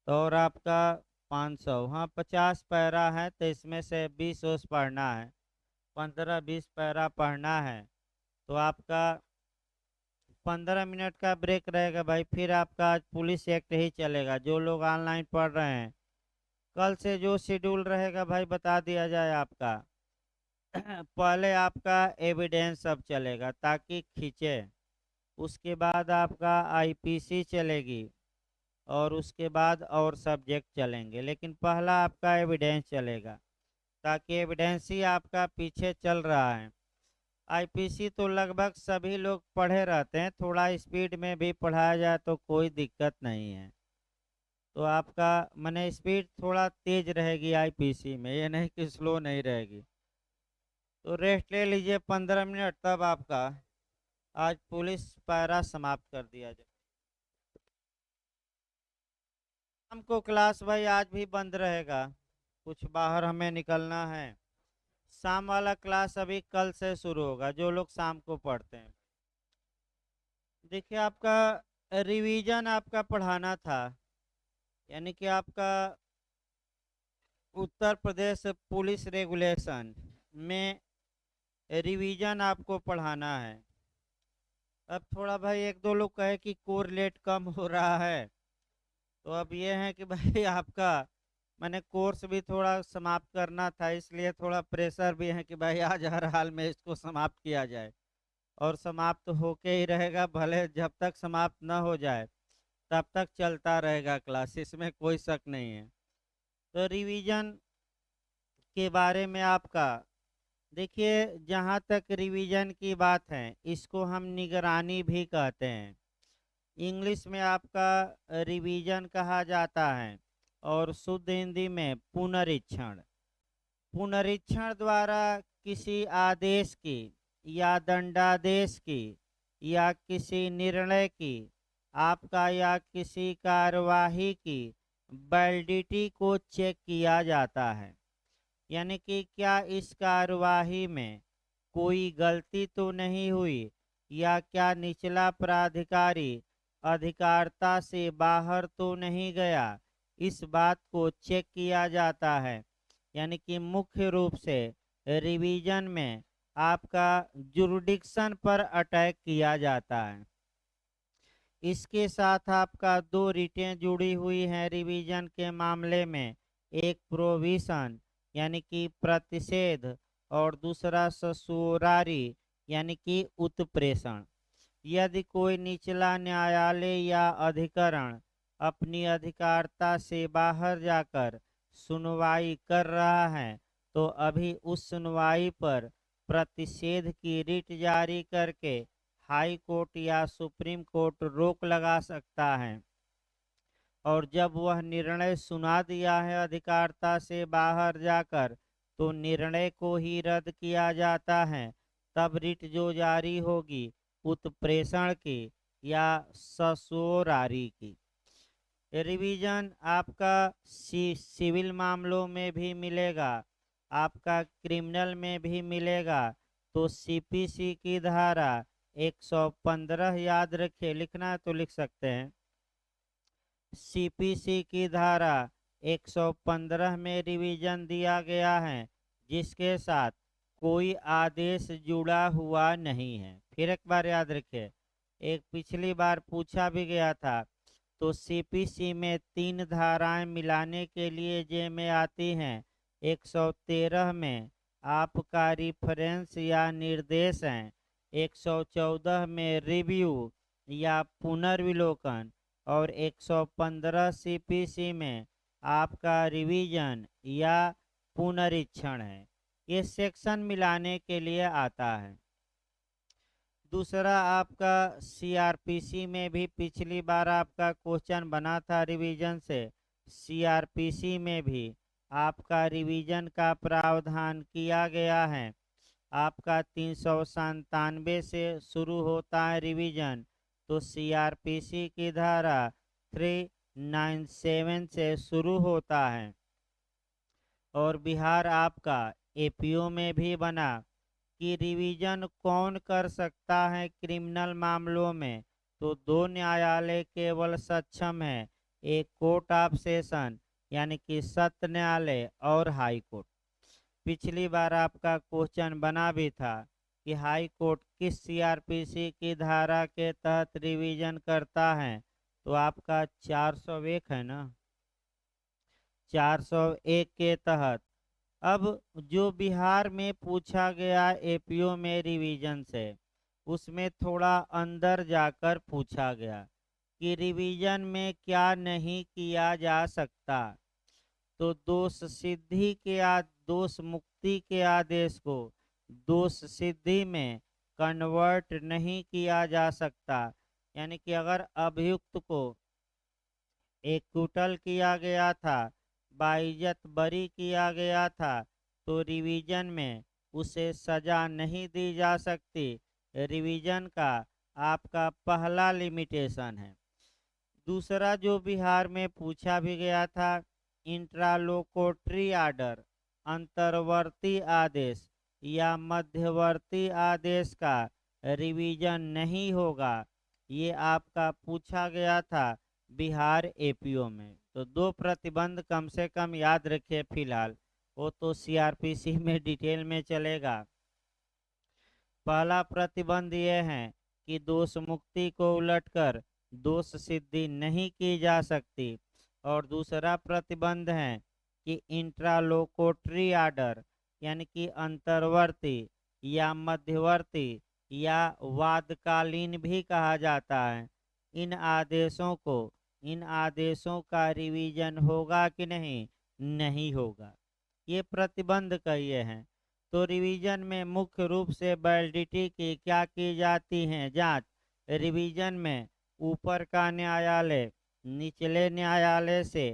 तो और आपका 500, हाँ 50 पैरा है तो इसमें से 20 ओस पढ़ना है, 15-20 पैरा पढ़ना है। तो आपका 15 मिनट का ब्रेक रहेगा भाई, फिर आपका आज पुलिस एक्ट ही चलेगा। जो लोग ऑनलाइन पढ़ रहे हैं, कल से जो शेड्यूल रहेगा भाई बता दिया जाए आपका। पहले आपका एविडेंस सब चलेगा ताकि खींचे, उसके बाद आपका आईपीसी चलेगी, और उसके बाद और सब्जेक्ट चलेंगे, लेकिन पहला आपका एविडेंस चलेगा, ताकि एविडेंस ही आपका पीछे चल रहा है। आईपीसी तो लगभग सभी लोग पढ़े रहते हैं, थोड़ा स्पीड में भी पढ़ाया जाए तो कोई दिक्कत नहीं है। तो आपका माने स्पीड थोड़ा तेज रहेगी आईपीसी में, ये नहीं कि स्लो नहीं रहेगी। तो रेस्ट ले लीजिए 15 मिनट, तब आपका आज पुलिस पैरा समाप्त कर दिया जाए। शाम को क्लास भाई आज भी बंद रहेगा, कुछ बाहर हमें निकलना है। शाम वाला क्लास अभी कल से शुरू होगा, जो लोग शाम को पढ़ते हैं। देखिए आपका रिवीजन आपका पढ़ाना था, यानी कि आपका उत्तर प्रदेश पुलिस रेगुलेशन में रिवीजन आपको पढ़ाना है। अब थोड़ा भाई एक दो लोग कहे कि कोरलेट कम हो रहा है, तो अब ये है कि भाई आपका मैंने कोर्स भी थोड़ा समाप्त करना था, इसलिए थोड़ा प्रेशर भी है कि भाई आज हर हाल में इसको समाप्त किया जाए, और समाप्त होके ही रहेगा, भले जब तक समाप्त ना हो जाए तब तक चलता रहेगा क्लास, इसमें कोई शक नहीं है। तो रिवीजन के बारे में आपका देखिए, जहाँ तक रिवीजन की बात है इसको हम निगरानी भी कहते हैं, इंग्लिश में आपका रिवीजन कहा जाता है, और शुद्ध हिंदी में पुनरीक्षण। पुनरीक्षण द्वारा किसी आदेश की या दंडादेश की या किसी निर्णय की आपका या किसी कार्यवाही की वैलिडिटी को चेक किया जाता है, यानी कि क्या इस कार्यवाही में कोई गलती तो नहीं हुई, या क्या निचला प्राधिकारी अधिकारिता से बाहर तो नहीं गया, इस बात को चेक किया जाता है। यानी कि मुख्य रूप से रिवीजन में आपका जुरिडिक्शन पर अटैक किया जाता है। इसके साथ आपका दो रीटें जुड़ी हुई हैं रिवीजन के मामले में, एक प्रोविशन यानी कि प्रतिषेध, और दूसरा ससुरारी यानी कि उत्प्रेषण। यदि कोई निचला न्यायालय या अधिकरण अपनी अधिकारिता से बाहर जाकर सुनवाई कर रहा है, तो अभी उस सुनवाई पर प्रतिषेध की रिट जारी करके हाई कोर्ट या सुप्रीम कोर्ट रोक लगा सकता है, और जब वह निर्णय सुना दिया है अधिकारिता से बाहर जाकर, तो निर्णय को ही रद्द किया जाता है। तब रिट जो जारी होगी उत्प्रेषण की या ससुरारी की। रिवीजन आपका सिविल मामलों में भी मिलेगा, आपका क्रिमिनल में भी मिलेगा। तो सीपीसी की धारा 115 याद रखिए, लिखना है तो लिख सकते हैं। सीपीसी की धारा 115 में रिवीजन दिया गया है, जिसके साथ कोई आदेश जुड़ा हुआ नहीं है। फिर एक बार याद रखिए, एक पिछली बार पूछा भी गया था। तो सीपीसी में 3 धाराएं मिलाने के लिए जे में आती हैं। 113 में आपका रिफरेंस या निर्देश है, 114 में रिव्यू या पुनर्विलोकन, और 115 सीपीसी में आपका रिवीजन या पुनरीक्षण है। ये सेक्शन मिलाने के लिए आता है। दूसरा आपका सीआरपीसी में भी पिछली बार आपका क्वेश्चन बना था रिवीजन से, सीआरपीसी में भी आपका रिवीजन का प्रावधान किया गया है। आपका 397 से शुरू होता है रिवीजन, तो सीआरपीसी की धारा 397 से शुरू होता है। और बिहार आपका एपीओ में भी बना कि रिवीजन कौन कर सकता है क्रिमिनल मामलों में, तो 2 न्यायालय केवल सक्षम है, एक कोर्ट ऑफ सेशन यानी कि सत्र न्यायालय और हाई कोर्ट। पिछली बार आपका क्वेश्चन बना भी था कि हाई कोर्ट किस सीआरपीसी की धारा के तहत रिवीजन करता है, तो आपका 401 है ना, 401 के तहत। अब जो बिहार में पूछा गया एपीओ में रिवीजन से, उसमें थोड़ा अंदर जाकर पूछा गया कि रिवीजन में क्या नहीं किया जा सकता। तो दोष मुक्ति के आदेश को दोष सिद्धि में कन्वर्ट नहीं किया जा सकता, यानी कि अगर अभियुक्त को एक्विटल किया गया था, बाइज्जत बरी किया गया था, तो रिवीजन में उसे सजा नहीं दी जा सकती रिवीजन का आपका पहला लिमिटेशन है। दूसरा जो बिहार में पूछा भी गया था, इंट्रालोकोटरी आर्डर, अंतर्वर्ती आदेश या मध्यवर्ती आदेश का रिवीजन नहीं होगा, ये आपका पूछा गया था बिहार एपीओ में। तो दो प्रतिबंध कम से कम याद रखिए फिलहाल, वो तो सीआरपीसी में डिटेल में चलेगा। पहला प्रतिबंध यह है कि दोष मुक्ति को उलटकर दोष सिद्धि नहीं की जा सकती, और दूसरा प्रतिबंध है कि इंट्रालोकोटरी आर्डर यानी कि अंतर्वर्ती या मध्यवर्ती या वादकालीन भी कहा जाता है, इन आदेशों का रिवीजन होगा कि नहीं, नहीं होगा। ये प्रतिबंध कहिए हैं। तो रिवीजन में मुख्य रूप से वैलिडिटी की क्या की जाती है जांच। रिवीजन में ऊपर का न्यायालय निचले न्यायालय से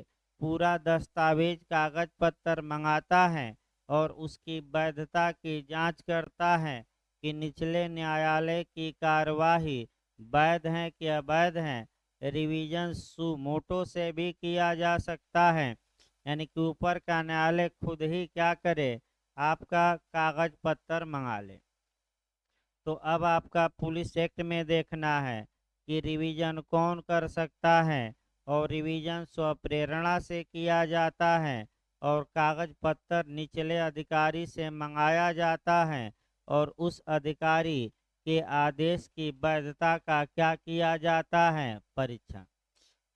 पूरा दस्तावेज कागज पत्र मंगाता है और उसकी वैधता की जांच करता है कि निचले न्यायालय की कार्यवाही वैध है कि अवैध है। रिवीजन सुमोटो से भी किया जा सकता है, यानी कि ऊपर का न्यायालय खुद ही क्या करे, आपका कागज पत्र मंगा ले। तो अब आपका पुलिस एक्ट में देखना है कि रिवीजन कौन कर सकता है, और रिवीजन स्वप्रेरणा से किया जाता है और कागज पत्र निचले अधिकारी से मंगाया जाता है, और उस अधिकारी के आदेश की वैधता का क्या किया जाता है, परीक्षण।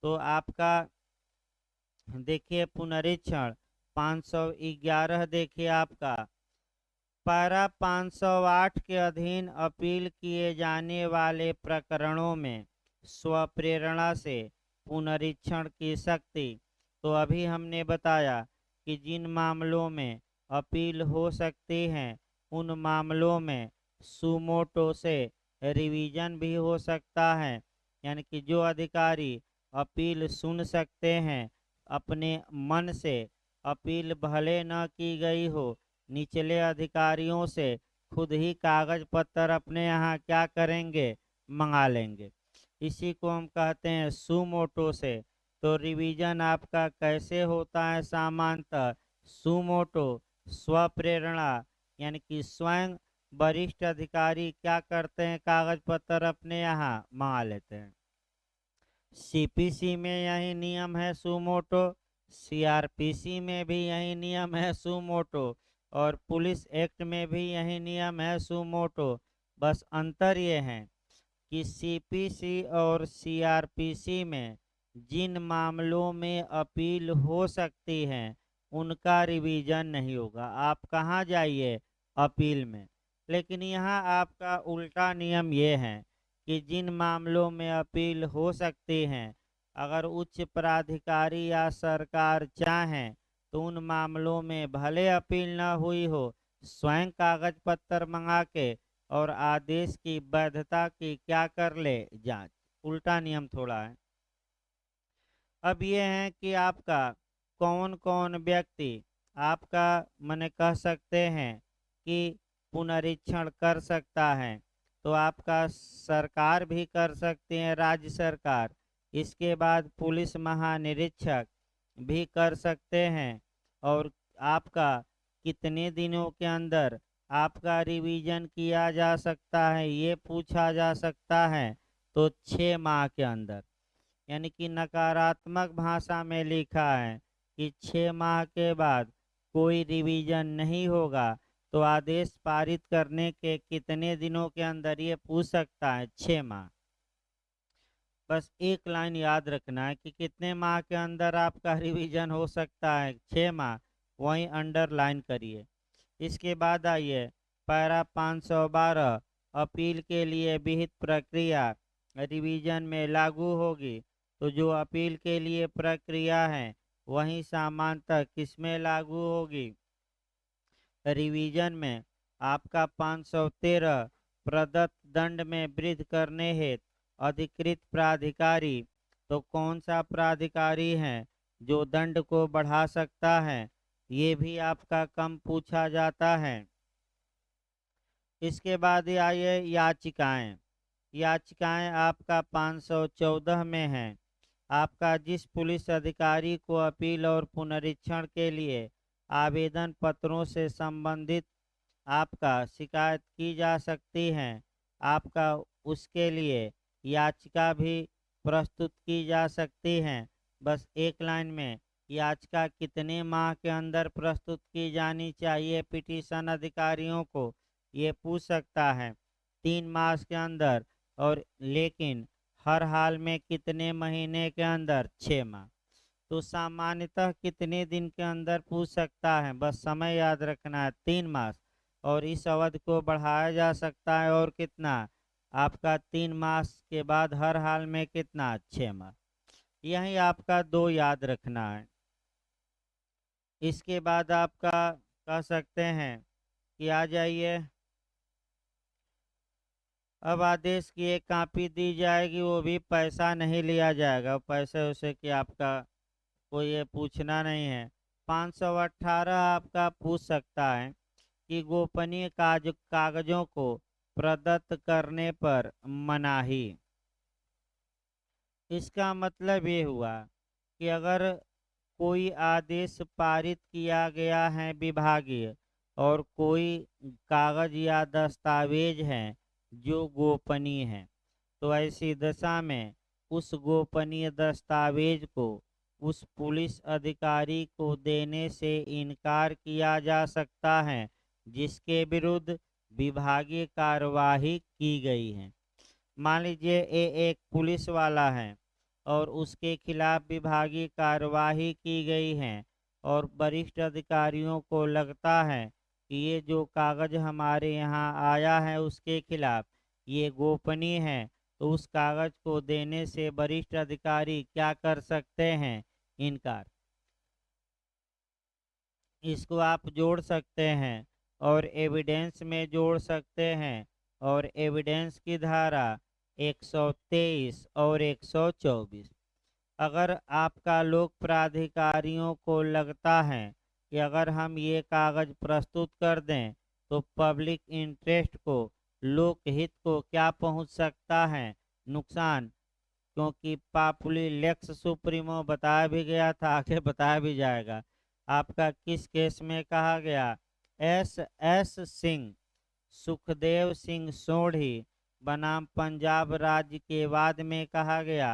तो आपका देखिए पुनरीक्षण 511 देखिए आपका पारा 508 के अधीन अपील किए जाने वाले प्रकरणों में स्वप्रेरणा से पुनरीक्षण की शक्ति। तो अभी हमने बताया कि जिन मामलों में अपील हो सकती है उन मामलों में सुमोटो से रिवीजन भी हो सकता है, यानी कि जो अधिकारी अपील सुन सकते हैं अपने मन से, अपील भले न की गई हो, निचले अधिकारियों से खुद ही कागज पत्र अपने यहाँ क्या करेंगे, मंगा लेंगे। इसी को हम कहते हैं सुमोटो से। तो रिवीजन आपका कैसे होता है सामान्यतः, सुमोटो स्वप्रेरणा, यानी कि स्वयं वरिष्ठ अधिकारी क्या करते हैं, कागज पत्र अपने यहाँ मंगा लेते हैं। सीपीसी में यही नियम है सुमोटो, सीआरपीसी में भी यही नियम है सुमोटो, और पुलिस एक्ट में भी यही नियम है सुमोटो। बस अंतर ये है कि सीपीसी और सीआरपीसी में जिन मामलों में अपील हो सकती है उनका रिवीजन नहीं होगा, आप कहाँ जाइए, अपील में। लेकिन यहाँ आपका उल्टा नियम ये है कि जिन मामलों में अपील हो सकती हैं, अगर उच्च प्राधिकारी या सरकार चाहें तो उन मामलों में भले अपील न हुई हो, स्वयं कागज पत्र मंगा के और आदेश की वैधता की क्या कर ले, जांच। उल्टा नियम थोड़ा है। अब ये है कि आपका कौन कौन व्यक्ति आपका मने कह सकते हैं कि पुनरीक्षण कर सकता है। तो आपका सरकार भी कर सकती है, राज्य सरकार। इसके बाद पुलिस महानिरीक्षक भी कर सकते हैं। और आपका कितने दिनों के अंदर आपका रिवीजन किया जा सकता है ये पूछा जा सकता है, तो 6 माह के अंदर। यानी कि नकारात्मक भाषा में लिखा है कि 6 माह के बाद कोई रिवीजन नहीं होगा, तो आदेश पारित करने के कितने दिनों के अंदर ये पूछ सकता है, 6 माह। बस एक लाइन याद रखना है कि कितने माह के अंदर आपका रिवीजन हो सकता है, 6 माह, वहीं अंडरलाइन करिए। इसके बाद आइए पैरा 512, अपील के लिए विहित प्रक्रिया रिवीजन में लागू होगी। तो जो अपील के लिए प्रक्रिया है वही सामान्यतः किसमें लागू होगी, रिवीजन में। आपका 513 प्रदत्त दंड में वृद्धि करने हेतु अधिकृत प्राधिकारी। तो कौन सा प्राधिकारी है जो दंड को बढ़ा सकता है, ये भी आपका कम पूछा जाता है। इसके बाद ये आइए याचिकाएं। याचिकाएं आपका 514 में है। आपका जिस पुलिस अधिकारी को अपील और पुनरीक्षण के लिए आवेदन पत्रों से संबंधित आपका शिकायत की जा सकती है, आपका उसके लिए याचिका भी प्रस्तुत की जा सकती है। बस एक लाइन में याचिका कितने माह के अंदर प्रस्तुत की जानी चाहिए पिटीशन अधिकारियों को, ये पूछ सकता है। 3 मास के अंदर, और लेकिन हर हाल में कितने महीने के अंदर, 6 माह। तो सामान्यतः कितने दिन के अंदर पूछ सकता है, बस समय याद रखना है, 3 मास। और इस अवधि को बढ़ाया जा सकता है, और कितना, आपका 3 मास के बाद हर हाल में कितना, 6 माह। यही आपका 2 याद रखना है। इसके बाद आपका कह सकते हैं कि आ जाइए, अब आदेश की एक कॉपी दी जाएगी, वो भी पैसा नहीं लिया जाएगा, पैसे उसे कि आपका कोई ये पूछना नहीं है। 518 आपका पूछ सकता है कि गोपनीय कागजों को प्रदत्त करने पर मनाही। इसका मतलब ये हुआ कि अगर कोई आदेश पारित किया गया है विभागीय, और कोई कागज या दस्तावेज हैं जो गोपनीय हैं, तो ऐसी दशा में उस गोपनीय दस्तावेज को उस पुलिस अधिकारी को देने से इनकार किया जा सकता है जिसके विरुद्ध विभागीय कार्यवाही की गई है। मान लीजिए ये एक पुलिस वाला है और उसके खिलाफ विभागीय कार्यवाही की गई है, और वरिष्ठ अधिकारियों को लगता है कि ये जो कागज हमारे यहाँ आया है उसके खिलाफ ये गोपनीय है, तो उस कागज को देने से वरिष्ठ अधिकारी क्या कर सकते हैं, इनकार। इसको आप जोड़ सकते हैं और एविडेंस में जोड़ सकते हैं, और एविडेंस की धारा 123 और 124। अगर आपका लोक प्राधिकारियों को लगता है कि अगर हम ये कागज प्रस्तुत कर दें तो पब्लिक इंटरेस्ट को, लोक हित को क्या पहुंच सकता है, नुकसान। क्योंकि पापुली लेक्स सुप्रीमो बताया भी गया था, आगे बताया भी जाएगा। आपका किस केस में कहा गया, एस सिंह, सुखदेव सिंह सोढ़ी बनाम पंजाब राज्य के वाद में कहा गया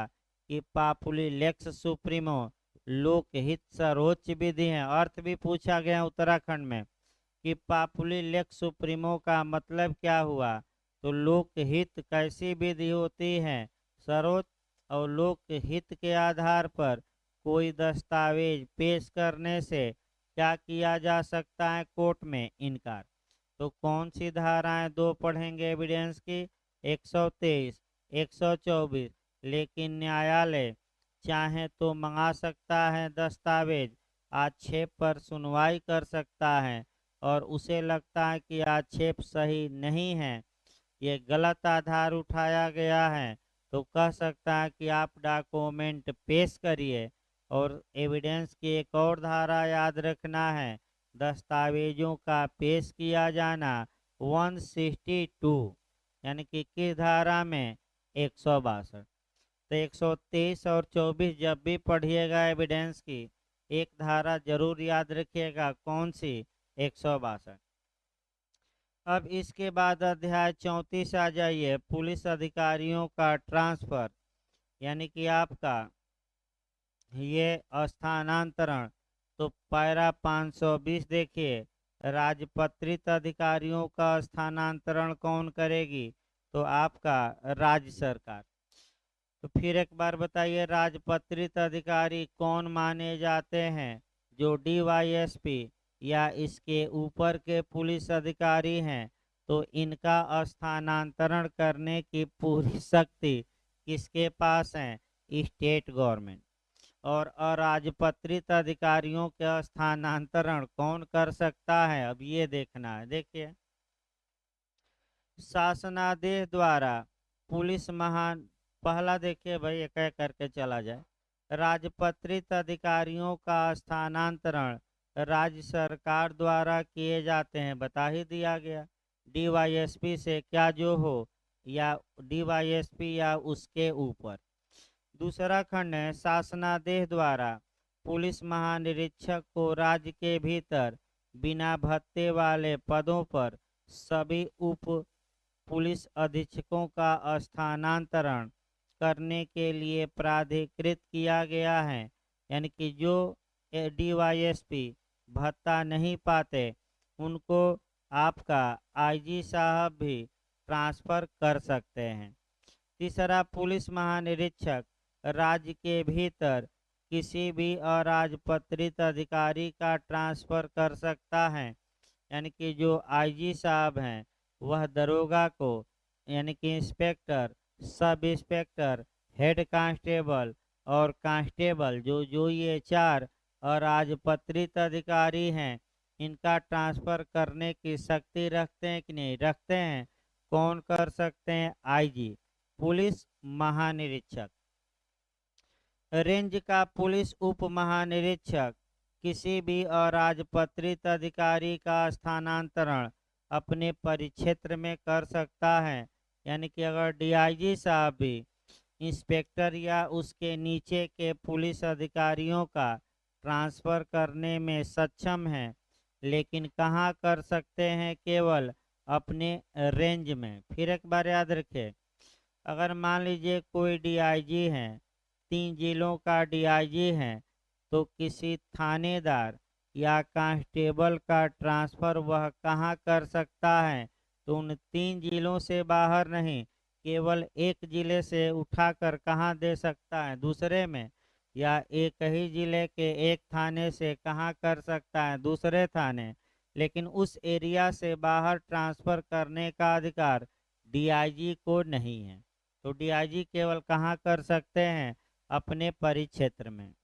कि पापुली लेक्स सुप्रीमो लोकहित सर्वोच्च विधि है। अर्थ भी पूछा गया उत्तराखंड में कि पापुली लेक्स सुप्रीमो का मतलब क्या हुआ, तो लोकहित कैसी विधि होती है, सर्वोच्च। और लोकहित के आधार पर कोई दस्तावेज पेश करने से क्या किया जा सकता है, कोर्ट में इनकार। तो कौन सी धाराएं दो पढ़ेंगे एविडेंस की, 123 124। लेकिन न्यायालय चाहे तो मंगा सकता है दस्तावेज, आक्षेप पर सुनवाई कर सकता है, और उसे लगता है कि आक्षेप सही नहीं है, ये गलत आधार उठाया गया है, तो कह सकता है कि आप डॉक्यूमेंट पेश करिए। और एविडेंस की एक और धारा याद रखना है, दस्तावेजों का पेश किया जाना 162, यानी कि किस धारा में, 162। तो 123 और 24 जब भी पढ़िएगा एविडेंस की, एक धारा जरूर याद रखिएगा, कौन सी, 162। अब इसके बाद अध्याय 34 आ जाइए, पुलिस अधिकारियों का ट्रांसफर, यानी कि आपका ये स्थानांतरण। तो पैरा 520 देखिए, राजपत्रित अधिकारियों का स्थानांतरण कौन करेगी, तो आपका राज्य सरकार। तो फिर एक बार बताइए, राजपत्रित अधिकारी कौन माने जाते हैं, जो डीवाईएसपी या इसके ऊपर के पुलिस अधिकारी हैं। तो इनका स्थानांतरण करने की पूरी शक्ति किसके पास है, स्टेट गवर्नमेंट। और अराजपत्रित अधिकारियों का स्थानांतरण कौन कर सकता है, अब ये देखना है। देखिए, शासनादेश द्वारा पुलिस महान, पहला देखिए भाई, एक एक करके चला जाए। राजपत्रित अधिकारियों का स्थानांतरण राज्य सरकार द्वारा किए जाते हैं, बता ही दिया गया। डीवाईएसपी से क्या जो हो, या डीवाईएसपी या उसके ऊपर। दूसरा खंड है, शासनादेश द्वारा पुलिस महानिरीक्षक को राज्य के भीतर बिना भत्ते वाले पदों पर सभी उप पुलिस अधीक्षकों का स्थानांतरण करने के लिए प्राधिकृत किया गया है। यानी कि जो डीवाईएसपी भत्ता नहीं पाते उनको आपका आईजी साहब भी ट्रांसफ़र कर सकते हैं। तीसरा, पुलिस महानिरीक्षक राज्य के भीतर किसी भी अराजपत्रित अधिकारी का ट्रांसफ़र कर सकता है। यानी कि जो आईजी साहब हैं वह दरोगा को, यानी कि inspector, sub inspector, head constable और कांस्टेबल, जो ये चार अराजपत्रित अधिकारी हैं, इनका ट्रांसफ़र करने की शक्ति रखते हैं कि नहीं? रखते हैं। कौन कर सकते हैं? आईजी, पुलिस महानिरीक्षक। रेंज का पुलिस उप महानिरीक्षक किसी भी अराजपत्रित अधिकारी का स्थानांतरण अपने परिक्षेत्र में कर सकता है। यानी कि अगर डीआईजी साहब भी इंस्पेक्टर या उसके नीचे के पुलिस अधिकारियों का ट्रांसफ़र करने में सक्षम हैं, लेकिन कहाँ कर सकते हैं? केवल अपने रेंज में। फिर एक बार याद रखें, अगर मान लीजिए कोई डीआईजी है, 3 जिलों का डीआईजी है, तो किसी थानेदार या कांस्टेबल का ट्रांसफ़र वह कहाँ कर सकता है? तो उन 3 जिलों से बाहर नहीं, केवल एक ज़िले से उठाकर कहाँ दे सकता है? दूसरे में। या एक ही ज़िले के एक थाने से कहाँ कर सकता है? दूसरे थाने। लेकिन उस एरिया से बाहर ट्रांसफ़र करने का अधिकार डीआईजी को नहीं है। तो डीआईजी केवल कहाँ कर सकते हैं? अपने परिक्षेत्र में।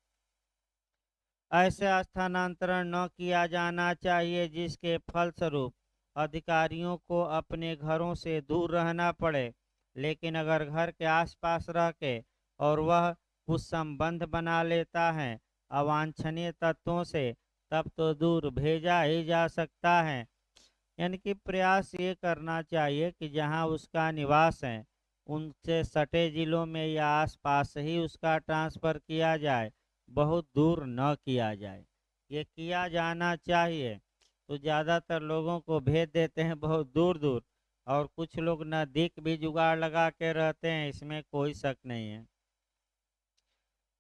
ऐसे स्थानांतरण न किया जाना चाहिए जिसके फलस्वरूप अधिकारियों को अपने घरों से दूर रहना पड़े। लेकिन अगर घर के आसपास रह के और वह कुछ संबंध बना लेता है अवांछनीय तत्वों से, तब तो दूर भेजा ही जा सकता है। यानी कि प्रयास ये करना चाहिए कि जहां उसका निवास है उनसे सटे जिलों में या आसपास ही उसका ट्रांसफ़र किया जाए, बहुत दूर न किया जाए। ये किया जाना चाहिए। तो ज़्यादातर लोगों को भेज देते हैं बहुत दूर दूर, और कुछ लोग नज़दीक भी जुगाड़ लगा के रहते हैं, इसमें कोई शक नहीं है।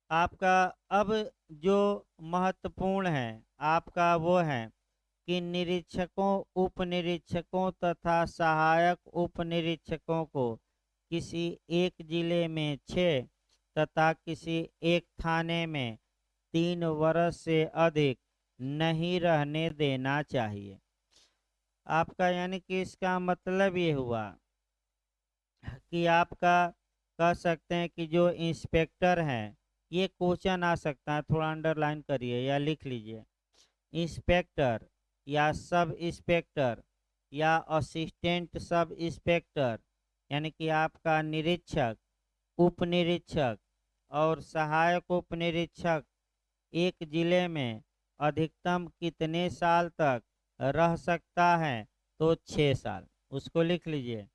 आपका अब जो महत्वपूर्ण है आपका वो है कि निरीक्षकों, उप निरीक्षकों तथा सहायक उप निरीक्षकों को किसी एक जिले में 6 तथा किसी एक थाने में 3 वर्ष से अधिक नहीं रहने देना चाहिए। आपका, यानी कि इसका मतलब ये हुआ कि आपका कह सकते हैं कि जो इंस्पेक्टर हैं, ये क्वेश्चन आ सकता है, थोड़ा अंडरलाइन करिए या लिख लीजिए। इंस्पेक्टर या सब इंस्पेक्टर या असिस्टेंट सब इंस्पेक्टर, यानी कि आपका निरीक्षक, उप निरीक्षक और सहायक उप निरीक्षक एक जिले में अधिकतम कितने साल तक रह सकता है? तो 6 साल। उसको लिख लीजिए।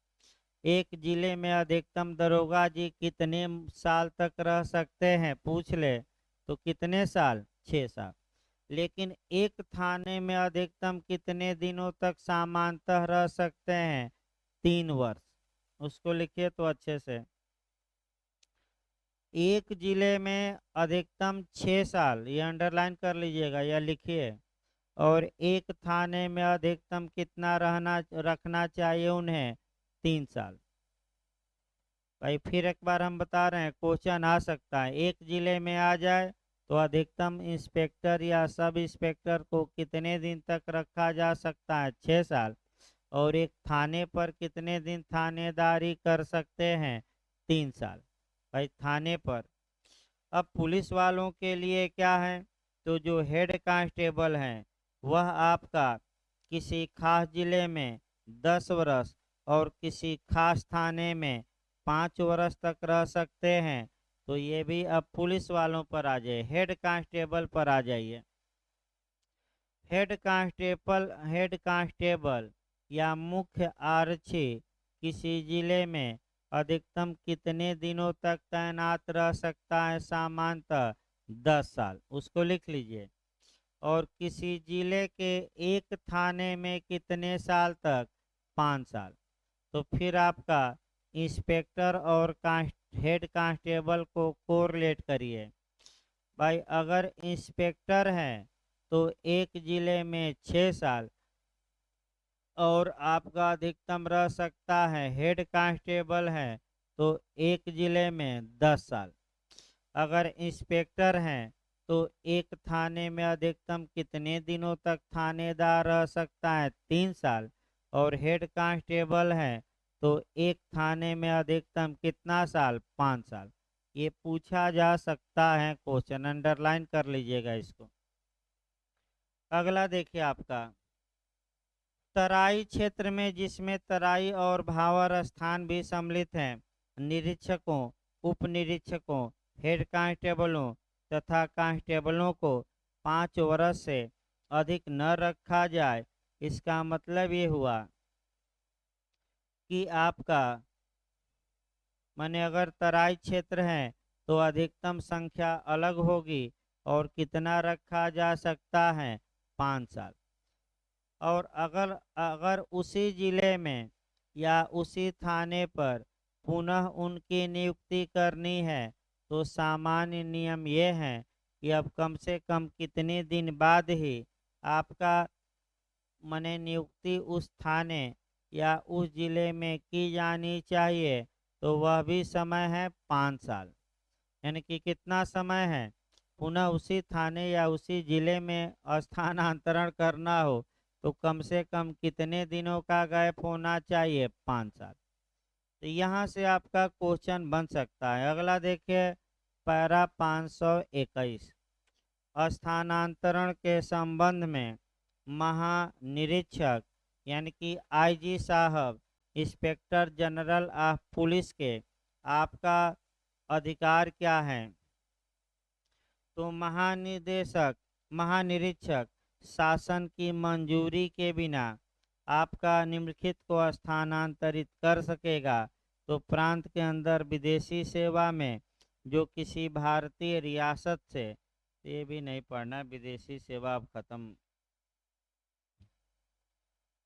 एक जिले में अधिकतम दरोगा जी कितने साल तक रह सकते हैं? पूछ ले तो कितने साल? 6 साल। लेकिन एक थाने में अधिकतम कितने दिनों तक सामान्यतः रह सकते हैं? 3 वर्ष। उसको लिखिए तो अच्छे से। एक जिले में अधिकतम 6 साल, ये अंडरलाइन कर लीजिएगा या लिखिए। और एक थाने में अधिकतम कितना रखना चाहिए उन्हें? 3 साल। भाई फिर एक बार हम बता रहे हैं, क्वेश्चन आ सकता है। एक जिले में आ जाए तो अधिकतम इंस्पेक्टर या सब इंस्पेक्टर को कितने दिन तक रखा जा सकता है? 6 साल। और एक थाने पर कितने दिन थानेदारी कर सकते हैं? 3 साल। भाई थाने पर। अब पुलिस वालों के लिए क्या है? तो जो हेड कांस्टेबल हैं वह आपका किसी खास जिले में 10 वर्ष और किसी खास थाने में 5 वर्ष तक रह सकते हैं। तो ये भी अब पुलिस वालों पर आ जाए, हेड कांस्टेबल पर आ जाइए। हेड कांस्टेबल या मुख्य आरक्षी किसी जिले में अधिकतम कितने दिनों तक तैनात रह सकता है? सामान्यतः 10 साल, उसको लिख लीजिए। और किसी जिले के एक थाने में कितने साल तक? 5 साल। तो फिर आपका इंस्पेक्टर और हेड कांस्टेबल को कोरिलेट करिए। भाई अगर इंस्पेक्टर हैं तो एक जिले में 6 साल और आपका अधिकतम रह सकता है, हेड कांस्टेबल है तो एक जिले में 10 साल। अगर इंस्पेक्टर हैं तो एक थाने में अधिकतम कितने दिनों तक थानेदार रह सकता है? 3 साल। और हेड कांस्टेबल है तो एक थाने में अधिकतम कितना साल? 5 साल। ये पूछा जा सकता है क्वेश्चन, अंडरलाइन कर लीजिएगा इसको। अगला देखिए आपका, तराई क्षेत्र में जिसमें तराई और भावर स्थान भी सम्मिलित हैं, निरीक्षकों, उप निरीक्षकों, हेड कांस्टेबलों तथा कांस्टेबलों को 5 वर्ष से अधिक न रखा जाए। इसका मतलब ये हुआ कि आपका माने अगर तराई क्षेत्र है तो अधिकतम संख्या अलग होगी और कितना रखा जा सकता है? 5 साल। और अगर अगर उसी जिले में या उसी थाने पर पुनः उनकी नियुक्ति करनी है तो सामान्य नियम ये है कि अब कम से कम कितने दिन बाद ही आपका माने नियुक्ति उस थाने या उस जिले में की जानी चाहिए। तो वह भी समय है 5 साल। यानी कि कितना समय है? पुनः उसी थाने या उसी जिले में स्थानांतरण करना हो तो कम से कम कितने दिनों का गैप होना चाहिए? 5 साल। तो यहाँ से आपका क्वेश्चन बन सकता है। अगला देखिए, पैरा 521, स्थानांतरण के संबंध में महानिरीक्षक यानी कि आईजी साहब, इंस्पेक्टर जनरल ऑफ पुलिस के आपका अधिकार क्या है? तो महानिरीक्षक शासन की मंजूरी के बिना आपका निम्नलिखित को स्थानांतरित कर सकेगा। तो प्रांत के अंदर विदेशी सेवा में जो किसी भारतीय रियासत से, ये भी नहीं पढ़ना, विदेशी सेवा अब खत्म।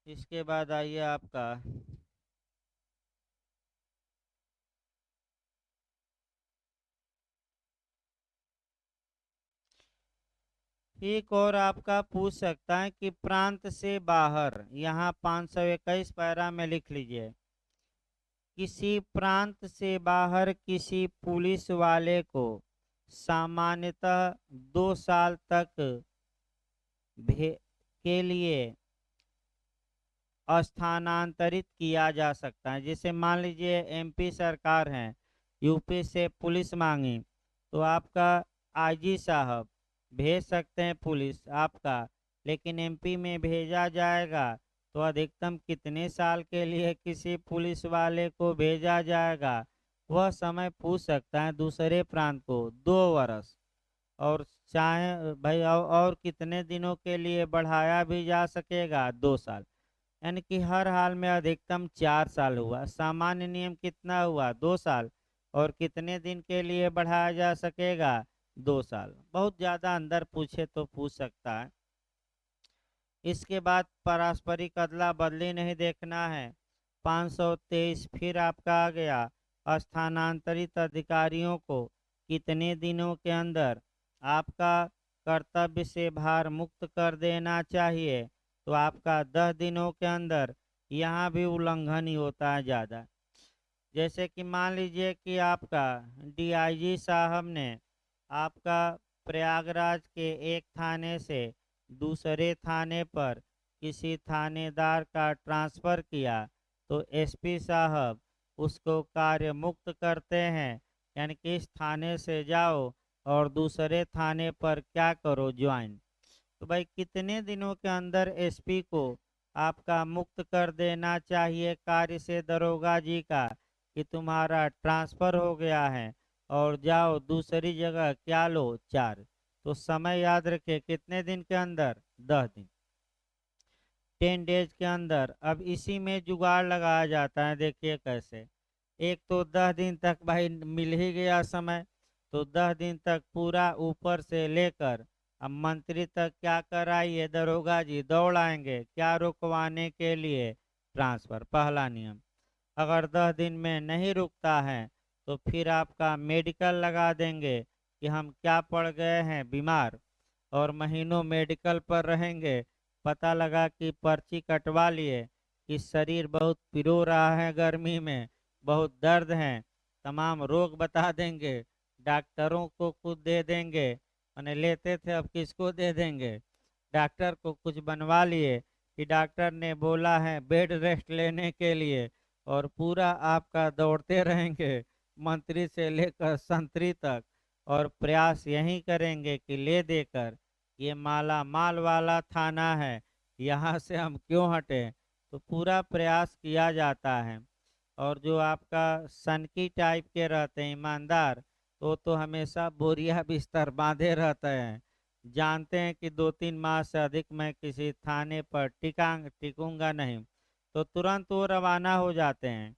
इसके बाद आइए आपका एक और आपका पूछ सकता है कि प्रांत से बाहर, यहाँ 521 पैरा में लिख लीजिए, किसी प्रांत से बाहर किसी पुलिस वाले को सामान्यतः 2 साल तक के लिए स्थानांतरित किया जा सकता है। जैसे मान लीजिए एमपी सरकार है, यूपी से पुलिस मांगी तो आपका आईजी साहब भेज सकते हैं पुलिस आपका, लेकिन एमपी में भेजा जाएगा तो अधिकतम कितने साल के लिए किसी पुलिस वाले को भेजा जाएगा? वह समय पूछ सकता है दूसरे प्रांत को 2 वर्ष। और चाहे भाई और कितने दिनों के लिए बढ़ाया भी जा सकेगा? 2 साल। यानी कि हर हाल में अधिकतम 4 साल हुआ। सामान्य नियम कितना हुआ? 2 साल। और कितने दिन के लिए बढ़ाया जा सकेगा? 2 साल। बहुत ज़्यादा अंदर पूछे तो पूछ सकता है। इसके बाद पारस्परिक अदला बदली नहीं देखना है। 523 फिर आपका आ गया, स्थानांतरित अधिकारियों को कितने दिनों के अंदर आपका कर्तव्य से भार मुक्त कर देना चाहिए? तो आपका 10 दिनों के अंदर। यहाँ भी उल्लंघन ही होता है ज़्यादा। जैसे कि मान लीजिए कि आपका डीआईजी साहब ने आपका प्रयागराज के एक थाने से दूसरे थाने पर किसी थानेदार का ट्रांसफ़र किया तो एसपी साहब उसको कार्य मुक्त करते हैं। यानी कि इस थाने से जाओ और दूसरे थाने पर क्या करो? ज्वाइन। तो भाई कितने दिनों के अंदर एसपी को आपका मुक्त कर देना चाहिए कार्य से दरोगा जी का कि तुम्हारा ट्रांसफ़र हो गया है और जाओ दूसरी जगह क्या लो? 4। तो समय याद रखिए कितने दिन के अंदर? 10 दिन। 10 डेज के अंदर। अब इसी में जुगाड़ लगाया जाता है, देखिए कैसे। एक तो 10 दिन तक भाई मिल ही गया समय, तो 10 दिन तक पूरा ऊपर से लेकर अब मंत्री तक क्या कराइए, दरोगा जी दौड़ आएंगे क्या, रुकवाने के लिए ट्रांसफर। पहला नियम। अगर 10 दिन में नहीं रुकता है तो फिर आपका मेडिकल लगा देंगे कि हम क्या पड़ गए हैं बीमार, और महीनों मेडिकल पर रहेंगे। पता लगा कि पर्ची कटवा लिए कि शरीर बहुत पिरो रहा है, गर्मी में बहुत दर्द है, तमाम रोग बता देंगे, डॉक्टरों को खुद दे देंगे। मैंने लेते थे, अब किसको दे देंगे, डॉक्टर को कुछ बनवा लिए कि डॉक्टर ने बोला है बेड रेस्ट लेने के लिए, और पूरा आपका दौड़ते रहेंगे मंत्री से लेकर संतरी तक, और प्रयास यही करेंगे कि ले देकर ये माला माल वाला थाना है, यहाँ से हम क्यों हटे। तो पूरा प्रयास किया जाता है। और जो आपका सनकी टाइप के रहते हैं ईमानदार, तो हमेशा बोरिया बिस्तर बांधे रहते हैं, जानते हैं कि 2-3 माह से अधिक मैं किसी थाने पर टिकूंगा नहीं, तो तुरंत वो रवाना हो जाते हैं।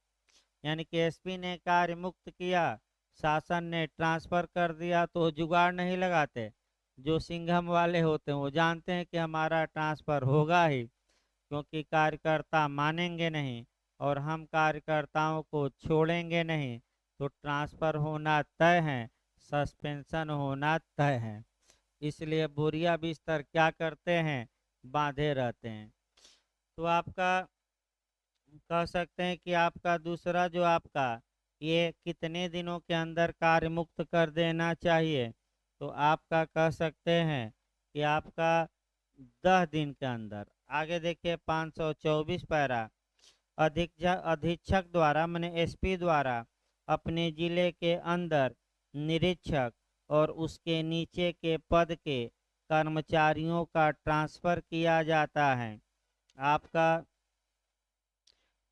यानी कि एसपी ने कार्य मुक्त किया, शासन ने ट्रांसफर कर दिया, तो जुगाड़ नहीं लगाते। जो सिंघम वाले होते हैं वो जानते हैं कि हमारा ट्रांसफर होगा ही, क्योंकि कार्यकर्ता मानेंगे नहीं और हम कार्यकर्ताओं को छोड़ेंगे नहीं, तो ट्रांसफर होना तय है, सस्पेंशन होना तय है। इसलिए बोरिया बिस्तर क्या करते हैं, बांधे रहते हैं। तो आपका कह सकते हैं कि आपका दूसरा जो आपका ये कितने दिनों के अंदर कार्य मुक्त कर देना चाहिए, तो आपका कह सकते हैं कि आपका 10 दिन के अंदर। आगे देखिए 524 पैरा। अधीक्षक द्वारा मैंने एसपी द्वारा अपने जिले के अंदर निरीक्षक और उसके नीचे के पद के कर्मचारियों का ट्रांसफर किया जाता है। आपका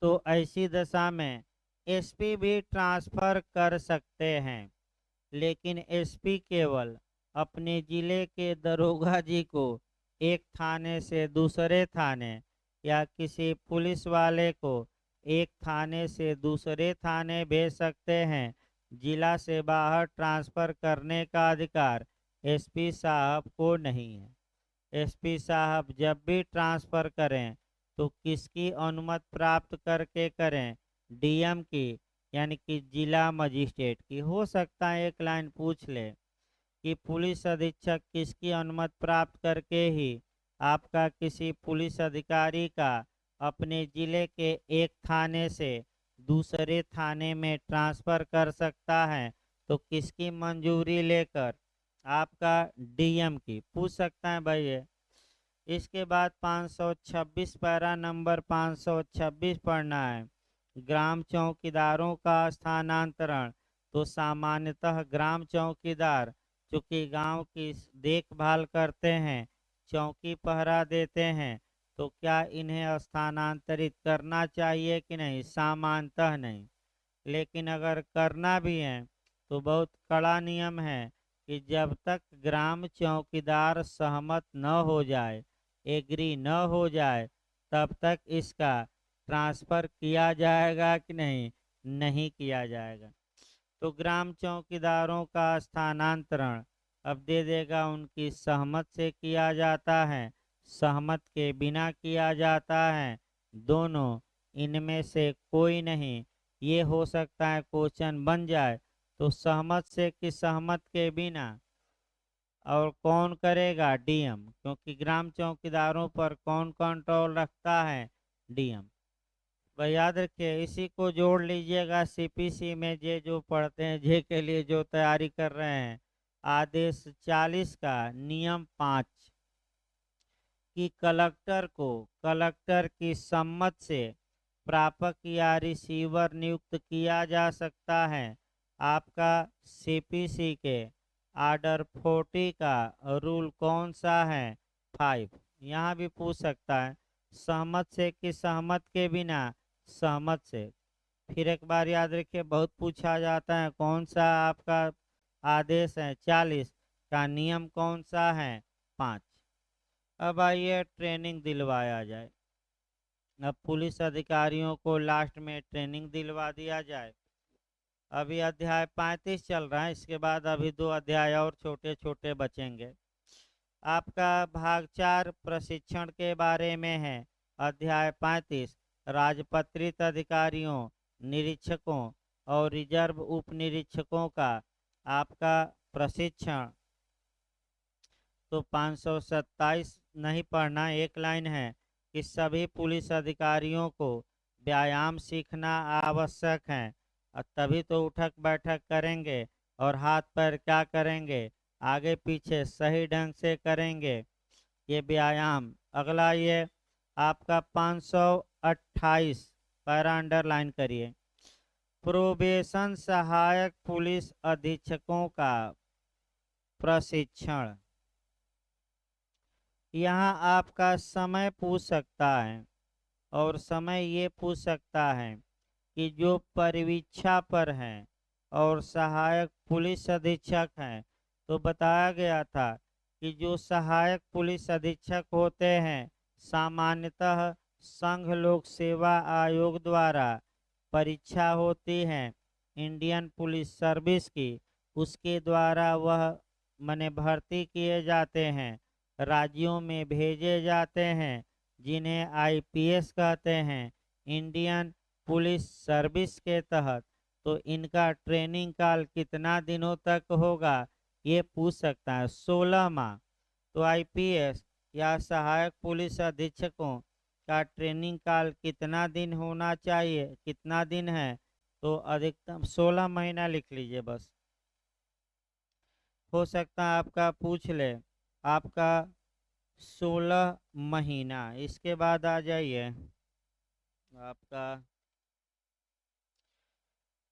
तो ऐसी दशा में एसपी भी ट्रांसफर कर सकते हैं, लेकिन एसपी केवल अपने जिले के दरोगा जी को एक थाने से दूसरे थाने, या किसी पुलिस वाले को एक थाने से दूसरे थाने भेज सकते हैं। जिला से बाहर ट्रांसफर करने का अधिकार एसपी साहब को नहीं है। एसपी साहब जब भी ट्रांसफर करें तो किसकी अनुमति प्राप्त करके करें, डीएम की, यानी कि जिला मजिस्ट्रेट की। हो सकता है एक लाइन पूछ ले कि पुलिस अधीक्षक किसकी अनुमति प्राप्त करके ही आपका किसी पुलिस अधिकारी का अपने जिले के एक थाने से दूसरे थाने में ट्रांसफर कर सकता है, तो किसकी मंजूरी लेकर, आपका डीएम की। पूछ सकता है भाई ये। इसके बाद 526 पैरा नंबर 526 पढ़ना है। ग्राम चौकीदारों का स्थानांतरण। तो सामान्यतः ग्राम चौकीदार चूँकि गांव की देखभाल करते हैं, चौकी पहरा देते हैं, तो क्या इन्हें स्थानांतरित करना चाहिए कि नहीं, सामान्यतः नहीं। लेकिन अगर करना भी है तो बहुत कड़ा नियम है कि जब तक ग्राम चौकीदार सहमत न हो जाए, एग्री न हो जाए, तब तक इसका ट्रांसफ़र किया जाएगा कि नहीं, नहीं किया जाएगा। तो ग्राम चौकीदारों का स्थानांतरण अब दे देगा, उनकी सहमत से किया जाता है, सहमत के बिना किया जाता है, दोनों, इनमें से कोई नहीं। ये हो सकता है क्वेश्चन बन जाए तो सहमत से कि सहमत के बिना। और कौन करेगा, डीएम, क्योंकि ग्राम चौकीदारों पर कौन कंट्रोल रखता है, डीएम। भाई याद रखिए, इसी को जोड़ लीजिएगा सीपीसी में, जे जो पढ़ते हैं, जे के लिए जो तैयारी कर रहे हैं। आदेश 40 का नियम 5 कि कलेक्टर की सम्मत से प्रापक या रिसीवर नियुक्त किया जा सकता है। आपका सीपीसी के आर्डर 40 का रूल कौन सा है, 5। यहाँ भी पूछ सकता है सहमत से कि सहमत के बिना, सहमत से। फिर एक बार याद रखिए, बहुत पूछा जाता है कौन सा आपका आदेश है, 40 का नियम कौन सा है, 5। अब आइए ट्रेनिंग दिलवाया जाए। अब पुलिस अधिकारियों को लास्ट में ट्रेनिंग दिलवा दिया जाए। अभी अध्याय 35 चल रहा है, इसके बाद अभी 2 अध्याय और छोटे छोटे बचेंगे। आपका भाग 4 प्रशिक्षण के बारे में है। अध्याय 35 राजपत्रित अधिकारियों, निरीक्षकों और रिजर्व उप निरीक्षकों का आपका प्रशिक्षण। तो 527 नहीं पढ़ना, एक लाइन है कि सभी पुलिस अधिकारियों को व्यायाम सीखना आवश्यक है। तभी तो उठक बैठक करेंगे और हाथ पैर क्या करेंगे, आगे पीछे सही ढंग से करेंगे ये व्यायाम। अगला ये आपका 528 पैरा अंडरलाइन करिए। प्रोबेशन सहायक पुलिस अधीक्षकों का प्रशिक्षण। यहाँ आपका समय पूछ सकता है और समय ये पूछ सकता है कि जो परिवीक्षा पर हैं और सहायक पुलिस अधीक्षक हैं, तो बताया गया था कि जो सहायक पुलिस अधीक्षक होते हैं सामान्यतः संघ लोक सेवा आयोग द्वारा परीक्षा होती है इंडियन पुलिस सर्विस की, उसके द्वारा वह मने भर्ती किए जाते हैं, राज्यों में भेजे जाते हैं जिन्हें आईपीएस कहते हैं, इंडियन पुलिस सर्विस के तहत। तो इनका ट्रेनिंग काल कितना दिनों तक होगा ये पूछ सकता है, 16 माह। तो आईपीएस या सहायक पुलिस अधीक्षकों का ट्रेनिंग काल कितना दिन होना चाहिए, कितना दिन है, तो अधिकतम 16 महीना लिख लीजिए बस। हो सकता है आपका पूछ ले, आपका 16 महीना। इसके बाद आ जाइए आपका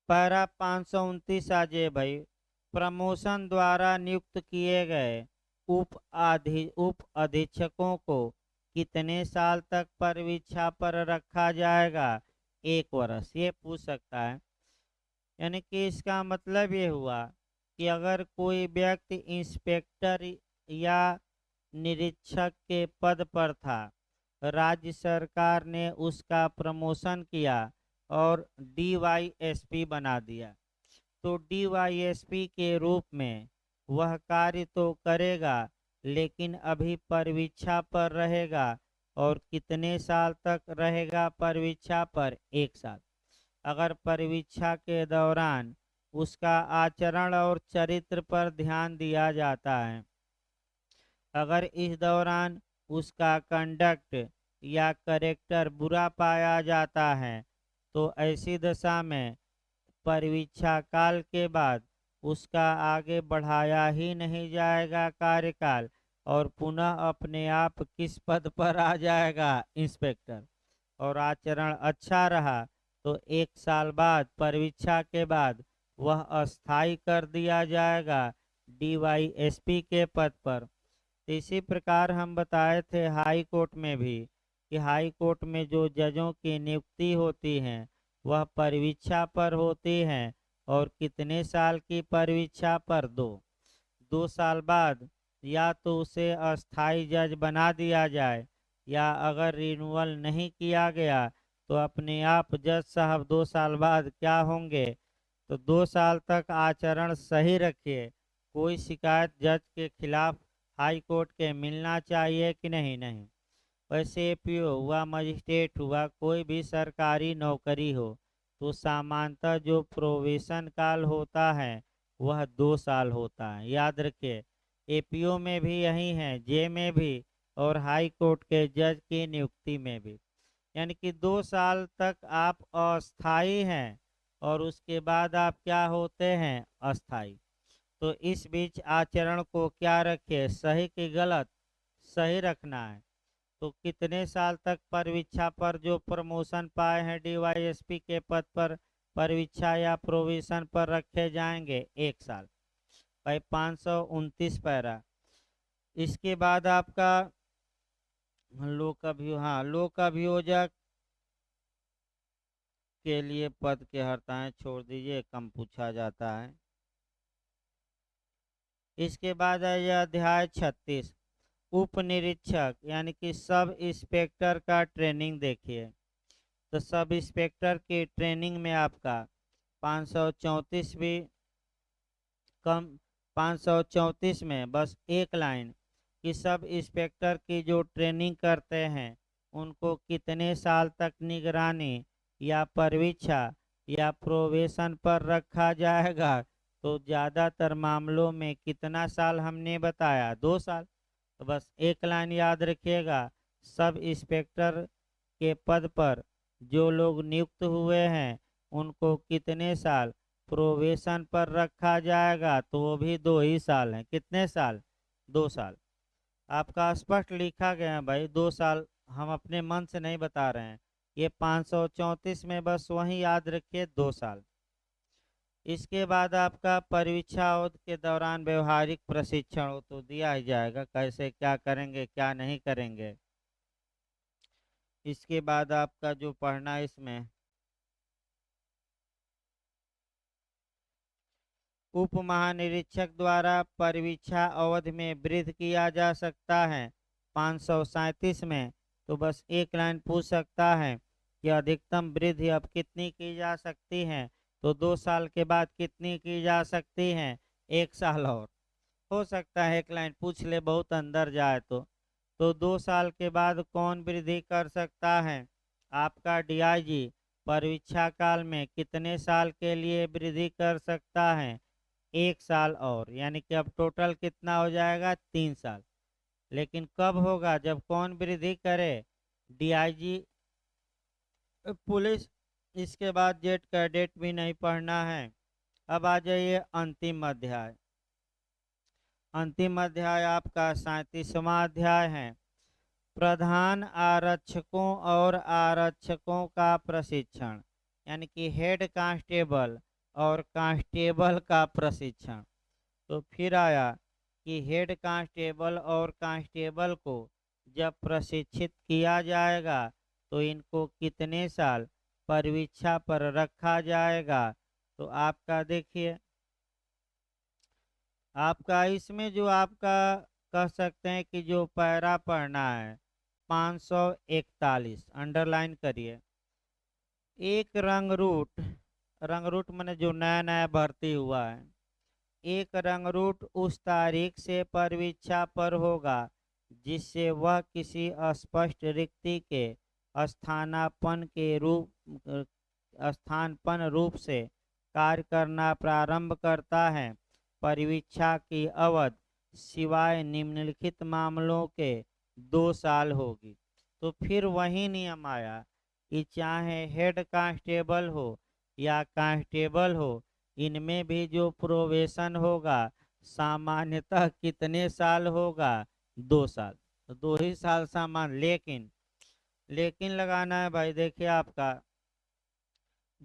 पैरा 529 आ जाइए भाई। प्रमोशन द्वारा नियुक्त किए गए उप अधीक्षकों को कितने साल तक परिवीक्षा पर रखा जाएगा, 1 वर्ष, ये पूछ सकता है। यानी कि इसका मतलब ये हुआ कि अगर कोई व्यक्ति इंस्पेक्टर या निरीक्षक के पद पर था, राज्य सरकार ने उसका प्रमोशन किया और डीवाईएसपी बना दिया, तो डीवाईएसपी के रूप में वह कार्य तो करेगा लेकिन अभी परिवीक्षा पर रहेगा। और कितने साल तक रहेगा परिवीक्षा पर, 1 साल। अगर परिवीक्षा के दौरान उसका आचरण और चरित्र पर ध्यान दिया जाता है, अगर इस दौरान उसका कंडक्ट या करेक्टर बुरा पाया जाता है, तो ऐसी दशा में परिवीक्षा काल के बाद उसका आगे बढ़ाया ही नहीं जाएगा कार्यकाल, और पुनः अपने आप किस पद पर आ जाएगा, इंस्पेक्टर। और आचरण अच्छा रहा तो 1 साल बाद परिवीक्षा के बाद वह अस्थायी कर दिया जाएगा डीवाईएसपी के पद पर। इसी प्रकार हम बताए थे हाई कोर्ट में भी कि हाई कोर्ट में जो जजों की नियुक्ति होती है वह परिवीक्षा पर होती है। और कितने साल की परिवीक्षा पर, 2 साल बाद या तो उसे अस्थायी जज बना दिया जाए, या अगर रिन्यूअल नहीं किया गया तो अपने आप जज साहब 2 साल बाद क्या होंगे, तो 2 साल तक आचरण सही रखिए। कोई शिकायत जज के खिलाफ हाई कोर्ट के मिलना चाहिए कि नहीं, नहीं। वैसे एपीओ हुआ, मजिस्ट्रेट हुआ, कोई भी सरकारी नौकरी हो, तो सामान्यतः जो प्रोबेशन काल होता है वह 2 साल होता है, याद रखिए। एपीओ में भी यही है, जे में भी, और हाई कोर्ट के जज की नियुक्ति में भी। यानी कि 2 साल तक आप अस्थाई हैं और उसके बाद आप क्या होते हैं, अस्थाई। तो इस बीच आचरण को क्या रखे, सही कि गलत, सही रखना है। तो कितने साल तक परिवीक्षा पर जो प्रमोशन पाए हैं डीवाईएसपी के पद पर परिवीक्षा या प्रोविजन पर रखे जाएंगे, 1 साल। भाई 529 पैरा। इसके बाद आपका लोक अभियोजक के लिए पद के हटाएं, छोड़ दीजिए, कम पूछा जाता है। इसके बाद है यह अध्याय 36 उप निरीक्षक यानी कि सब इंस्पेक्टर का ट्रेनिंग देखिए। तो सब इंस्पेक्टर की ट्रेनिंग में आपका 534 भी कम, 534 में बस एक लाइन कि सब इंस्पेक्टर की जो ट्रेनिंग करते हैं उनको कितने साल तक निगरानी या परीक्षा या प्रोबेशन पर रखा जाएगा। तो ज़्यादातर मामलों में कितना साल हमने बताया, 2 साल। तो बस एक लाइन याद रखिएगा, सब इंस्पेक्टर के पद पर जो लोग नियुक्त हुए हैं उनको कितने साल प्रोबेशन पर रखा जाएगा। तो वो भी 2 ही साल हैं। कितने साल, 2 साल। आपका स्पष्ट लिखा गया है भाई, 2 साल। हम अपने मन से नहीं बता रहे हैं। ये 534 में बस वही याद रखिए, 2 साल। इसके बाद आपका परीक्षा के दौरान व्यवहारिक प्रशिक्षण हो तो दिया ही जाएगा, कैसे क्या करेंगे क्या नहीं करेंगे। इसके बाद आपका जो पढ़ना है इसमें उप महानिरीक्षक द्वारा परीक्षा अवधि में वृद्धि किया जा सकता है। 537 में तो बस एक लाइन पूछ सकता है कि अधिकतम वृद्धि अब कितनी की जा सकती है। तो 2 साल के बाद कितनी की जा सकती है, 1 साल और। हो सकता है एक लाइन पूछ ले, बहुत अंदर जाए तो 2 साल के बाद कौन वृद्धि कर सकता है, आपका डीआईजी परीक्षा काल में कितने साल के लिए वृद्धि कर सकता है, 1 साल और। यानी कि अब टोटल कितना हो जाएगा, 3 साल। लेकिन कब होगा, जब कौन वृद्धि करे, डीआईजी पुलिस। इसके बाद जेट कैडेट भी नहीं पढ़ना है। अब आ जाइए अंतिम अध्याय। अंतिम अध्याय आपका 37वां अध्याय है, प्रधान आरक्षकों और आरक्षकों का प्रशिक्षण। यानी कि हेड कांस्टेबल और कांस्टेबल का प्रशिक्षण। तो फिर आया कि हेड कांस्टेबल और कांस्टेबल को जब प्रशिक्षित किया जाएगा तो इनको कितने साल परीक्षा पर रखा जाएगा। तो आपका देखिए, आपका इसमें जो आपका कह सकते हैं कि जो पैरा पढ़ना है 541 अंडरलाइन करिए। एक रंगरूट मैंने जो नया नया भर्ती हुआ है, एक रंगरूट उस तारीख से परीक्षा पर होगा जिससे वह किसी स्पष्ट रिक्ति के स्थानापन्न के स्थानापन्न रूप से कार्य करना प्रारंभ करता है। परीक्षा की अवधि सिवाय निम्नलिखित मामलों के 2 साल होगी। तो फिर वही नियम आया कि चाहे हेड कांस्टेबल हो या कांस्टेबल हो, इनमें भी जो प्रोबेशन होगा सामान्यतः कितने साल होगा, 2 साल। तो 2 ही साल सामान्य। लेकिन लगाना है भाई, देखिए आपका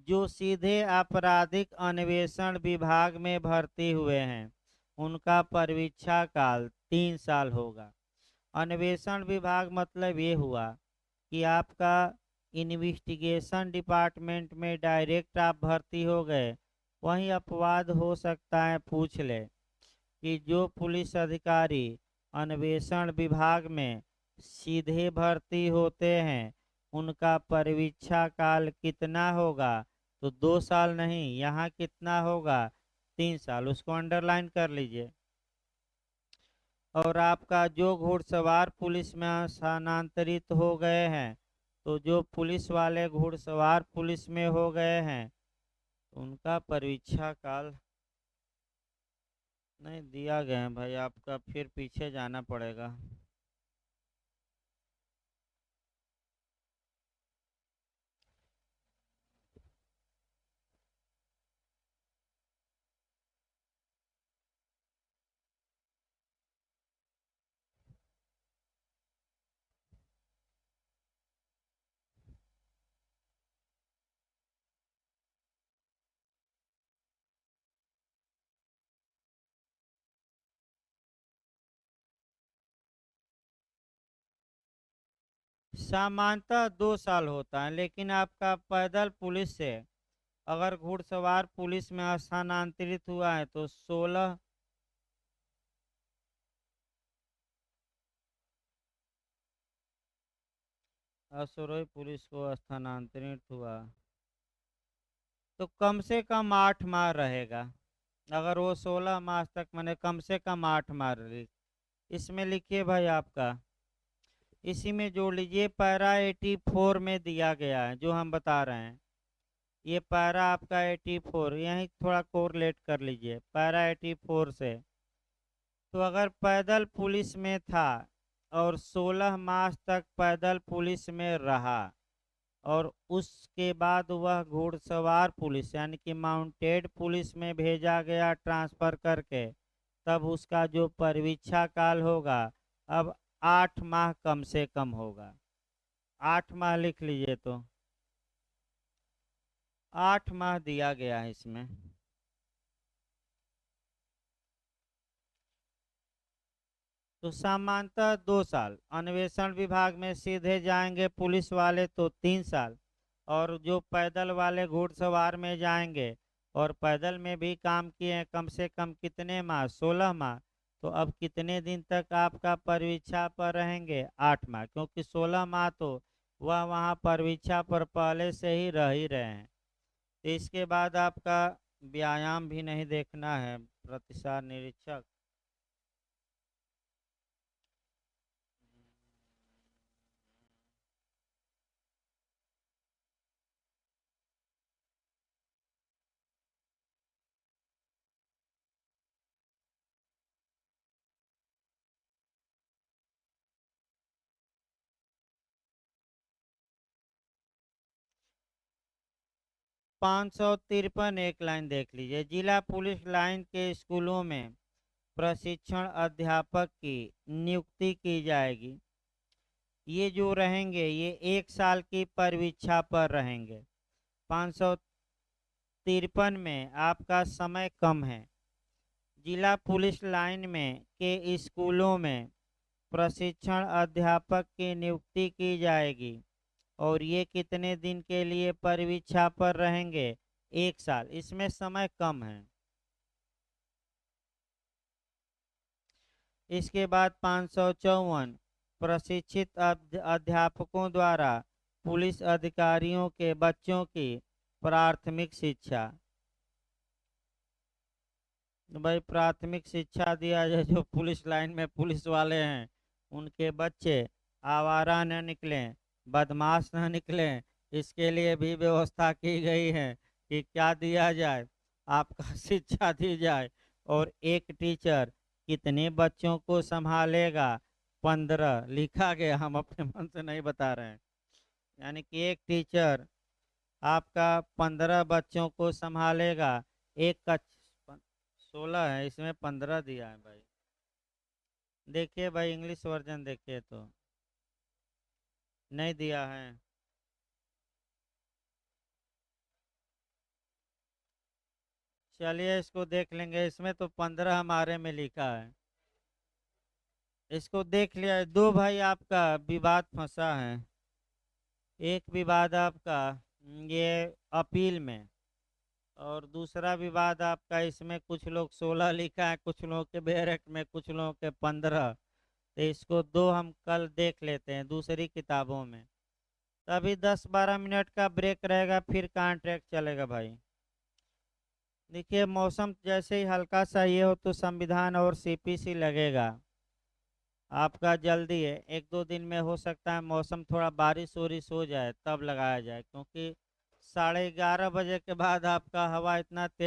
जो सीधे आपराधिक अन्वेषण विभाग में भर्ती हुए हैं उनका परीक्षा काल 3 साल होगा। अन्वेषण विभाग मतलब ये हुआ कि आपका इन्वेस्टिगेशन डिपार्टमेंट में डायरेक्ट आप भर्ती हो गए। वहीं अपवाद हो सकता है, पूछ ले कि जो पुलिस अधिकारी अन्वेषण विभाग में सीधे भर्ती होते हैं उनका परीक्षा काल कितना होगा। तो 2 साल नहीं, यहाँ कितना होगा, 3 साल। उसको अंडरलाइन कर लीजिए। और आपका जो घुड़सवार पुलिस में स्थानांतरित हो गए हैं, तो जो पुलिस वाले घुड़सवार पुलिस में हो गए हैं उनका परीक्षा काल नहीं दिया गया है भाई, आपका फिर पीछे जाना पड़ेगा। सामान्यतः 2 साल होता है, लेकिन आपका पैदल पुलिस से अगर घुड़सवार पुलिस में स्थानांतरित हुआ है तो 16 असुरई पुलिस को स्थानांतरित हुआ तो कम से कम 8 माह रहेगा। अगर वो 16 माह तक मैंने कम से कम 8 माह रही। इसमें लिखिए भाई आपका, इसी में जोड़ लीजिए, पैरा 84 में दिया गया है जो हम बता रहे हैं। ये पैरा आपका 84, यहीं थोड़ा कोरिलेट कर लीजिए पैरा 84 से। तो अगर पैदल पुलिस में था और 16 माह तक पैदल पुलिस में रहा और उसके बाद वह घुड़सवार पुलिस यानी कि माउंटेड पुलिस में भेजा गया ट्रांसफर करके, तब उसका जो परिवीक्षा काल होगा अब 8 माह कम से कम होगा। 8 माह लिख लीजिए, तो 8 माह दिया गया है इसमें। तो सामान्यतः 2 साल, अन्वेषण विभाग में सीधे जाएंगे पुलिस वाले तो 3 साल, और जो पैदल वाले घुड़सवार में जाएंगे और पैदल में भी काम किए हैं कम से कम कितने माह, 16 माह। तो अब कितने दिन तक आपका परिवीक्षा पर रहेंगे, 8 माह, क्योंकि 16 माह तो वह वहाँ परिवीक्षा पर पहले से ही रह ही रहे हैं। तो इसके बाद आपका व्यायाम भी नहीं देखना है, प्रतिसार निरीक्षक। 553 एक लाइन देख लीजिए, जिला पुलिस लाइन के स्कूलों में प्रशिक्षण अध्यापक की नियुक्ति की जाएगी। ये जो रहेंगे ये 1 साल की परिवीक्षा पर रहेंगे। 553 में आपका समय कम है। जिला पुलिस लाइन में के स्कूलों में प्रशिक्षण अध्यापक की नियुक्ति की जाएगी और ये कितने दिन के लिए परिवीक्षा पर रहेंगे, 1 साल। इसमें समय कम है। इसके बाद 554, प्रशिक्षित अध्यापकों द्वारा पुलिस अधिकारियों के बच्चों की प्राथमिक शिक्षा। भाई प्राथमिक शिक्षा दिया जाए, जो पुलिस लाइन में पुलिस वाले हैं उनके बच्चे आवारा न निकलें, बदमाश न निकलें, इसके लिए भी व्यवस्था की गई है कि क्या दिया जाए, आपका शिक्षा दी जाए। और एक टीचर कितने बच्चों को संभालेगा, 15 लिखा गया, हम अपने मन से नहीं बता रहे हैं। यानी कि एक टीचर आपका 15 बच्चों को संभालेगा। एक का 16 है, इसमें 15 दिया है भाई। देखिए भाई इंग्लिश वर्जन देखिए तो नहीं दिया है। चलिए इसको देख लेंगे, इसमें तो 15 हमारे में लिखा है। इसको देख लिया। दो भाई आपका विवाद फंसा है। एक विवाद आपका ये अपील में, और दूसरा विवाद आपका इसमें कुछ लोग 16 लिखा है, कुछ लोगों के बैरक में, कुछ लोगों के 15। तो इसको दो हम कल देख लेते हैं दूसरी किताबों में। तभी 10-12 मिनट का ब्रेक रहेगा, फिर कॉन्ट्रैक्ट चलेगा भाई। देखिए मौसम जैसे ही हल्का सा ये हो तो संविधान और सीपीसी लगेगा। आपका जल्दी है, 1-2 दिन में हो सकता है मौसम थोड़ा बारिश वारिश हो जाए तब लगाया जाए, क्योंकि 11:30 बजे के बाद आपका हवा इतना तेज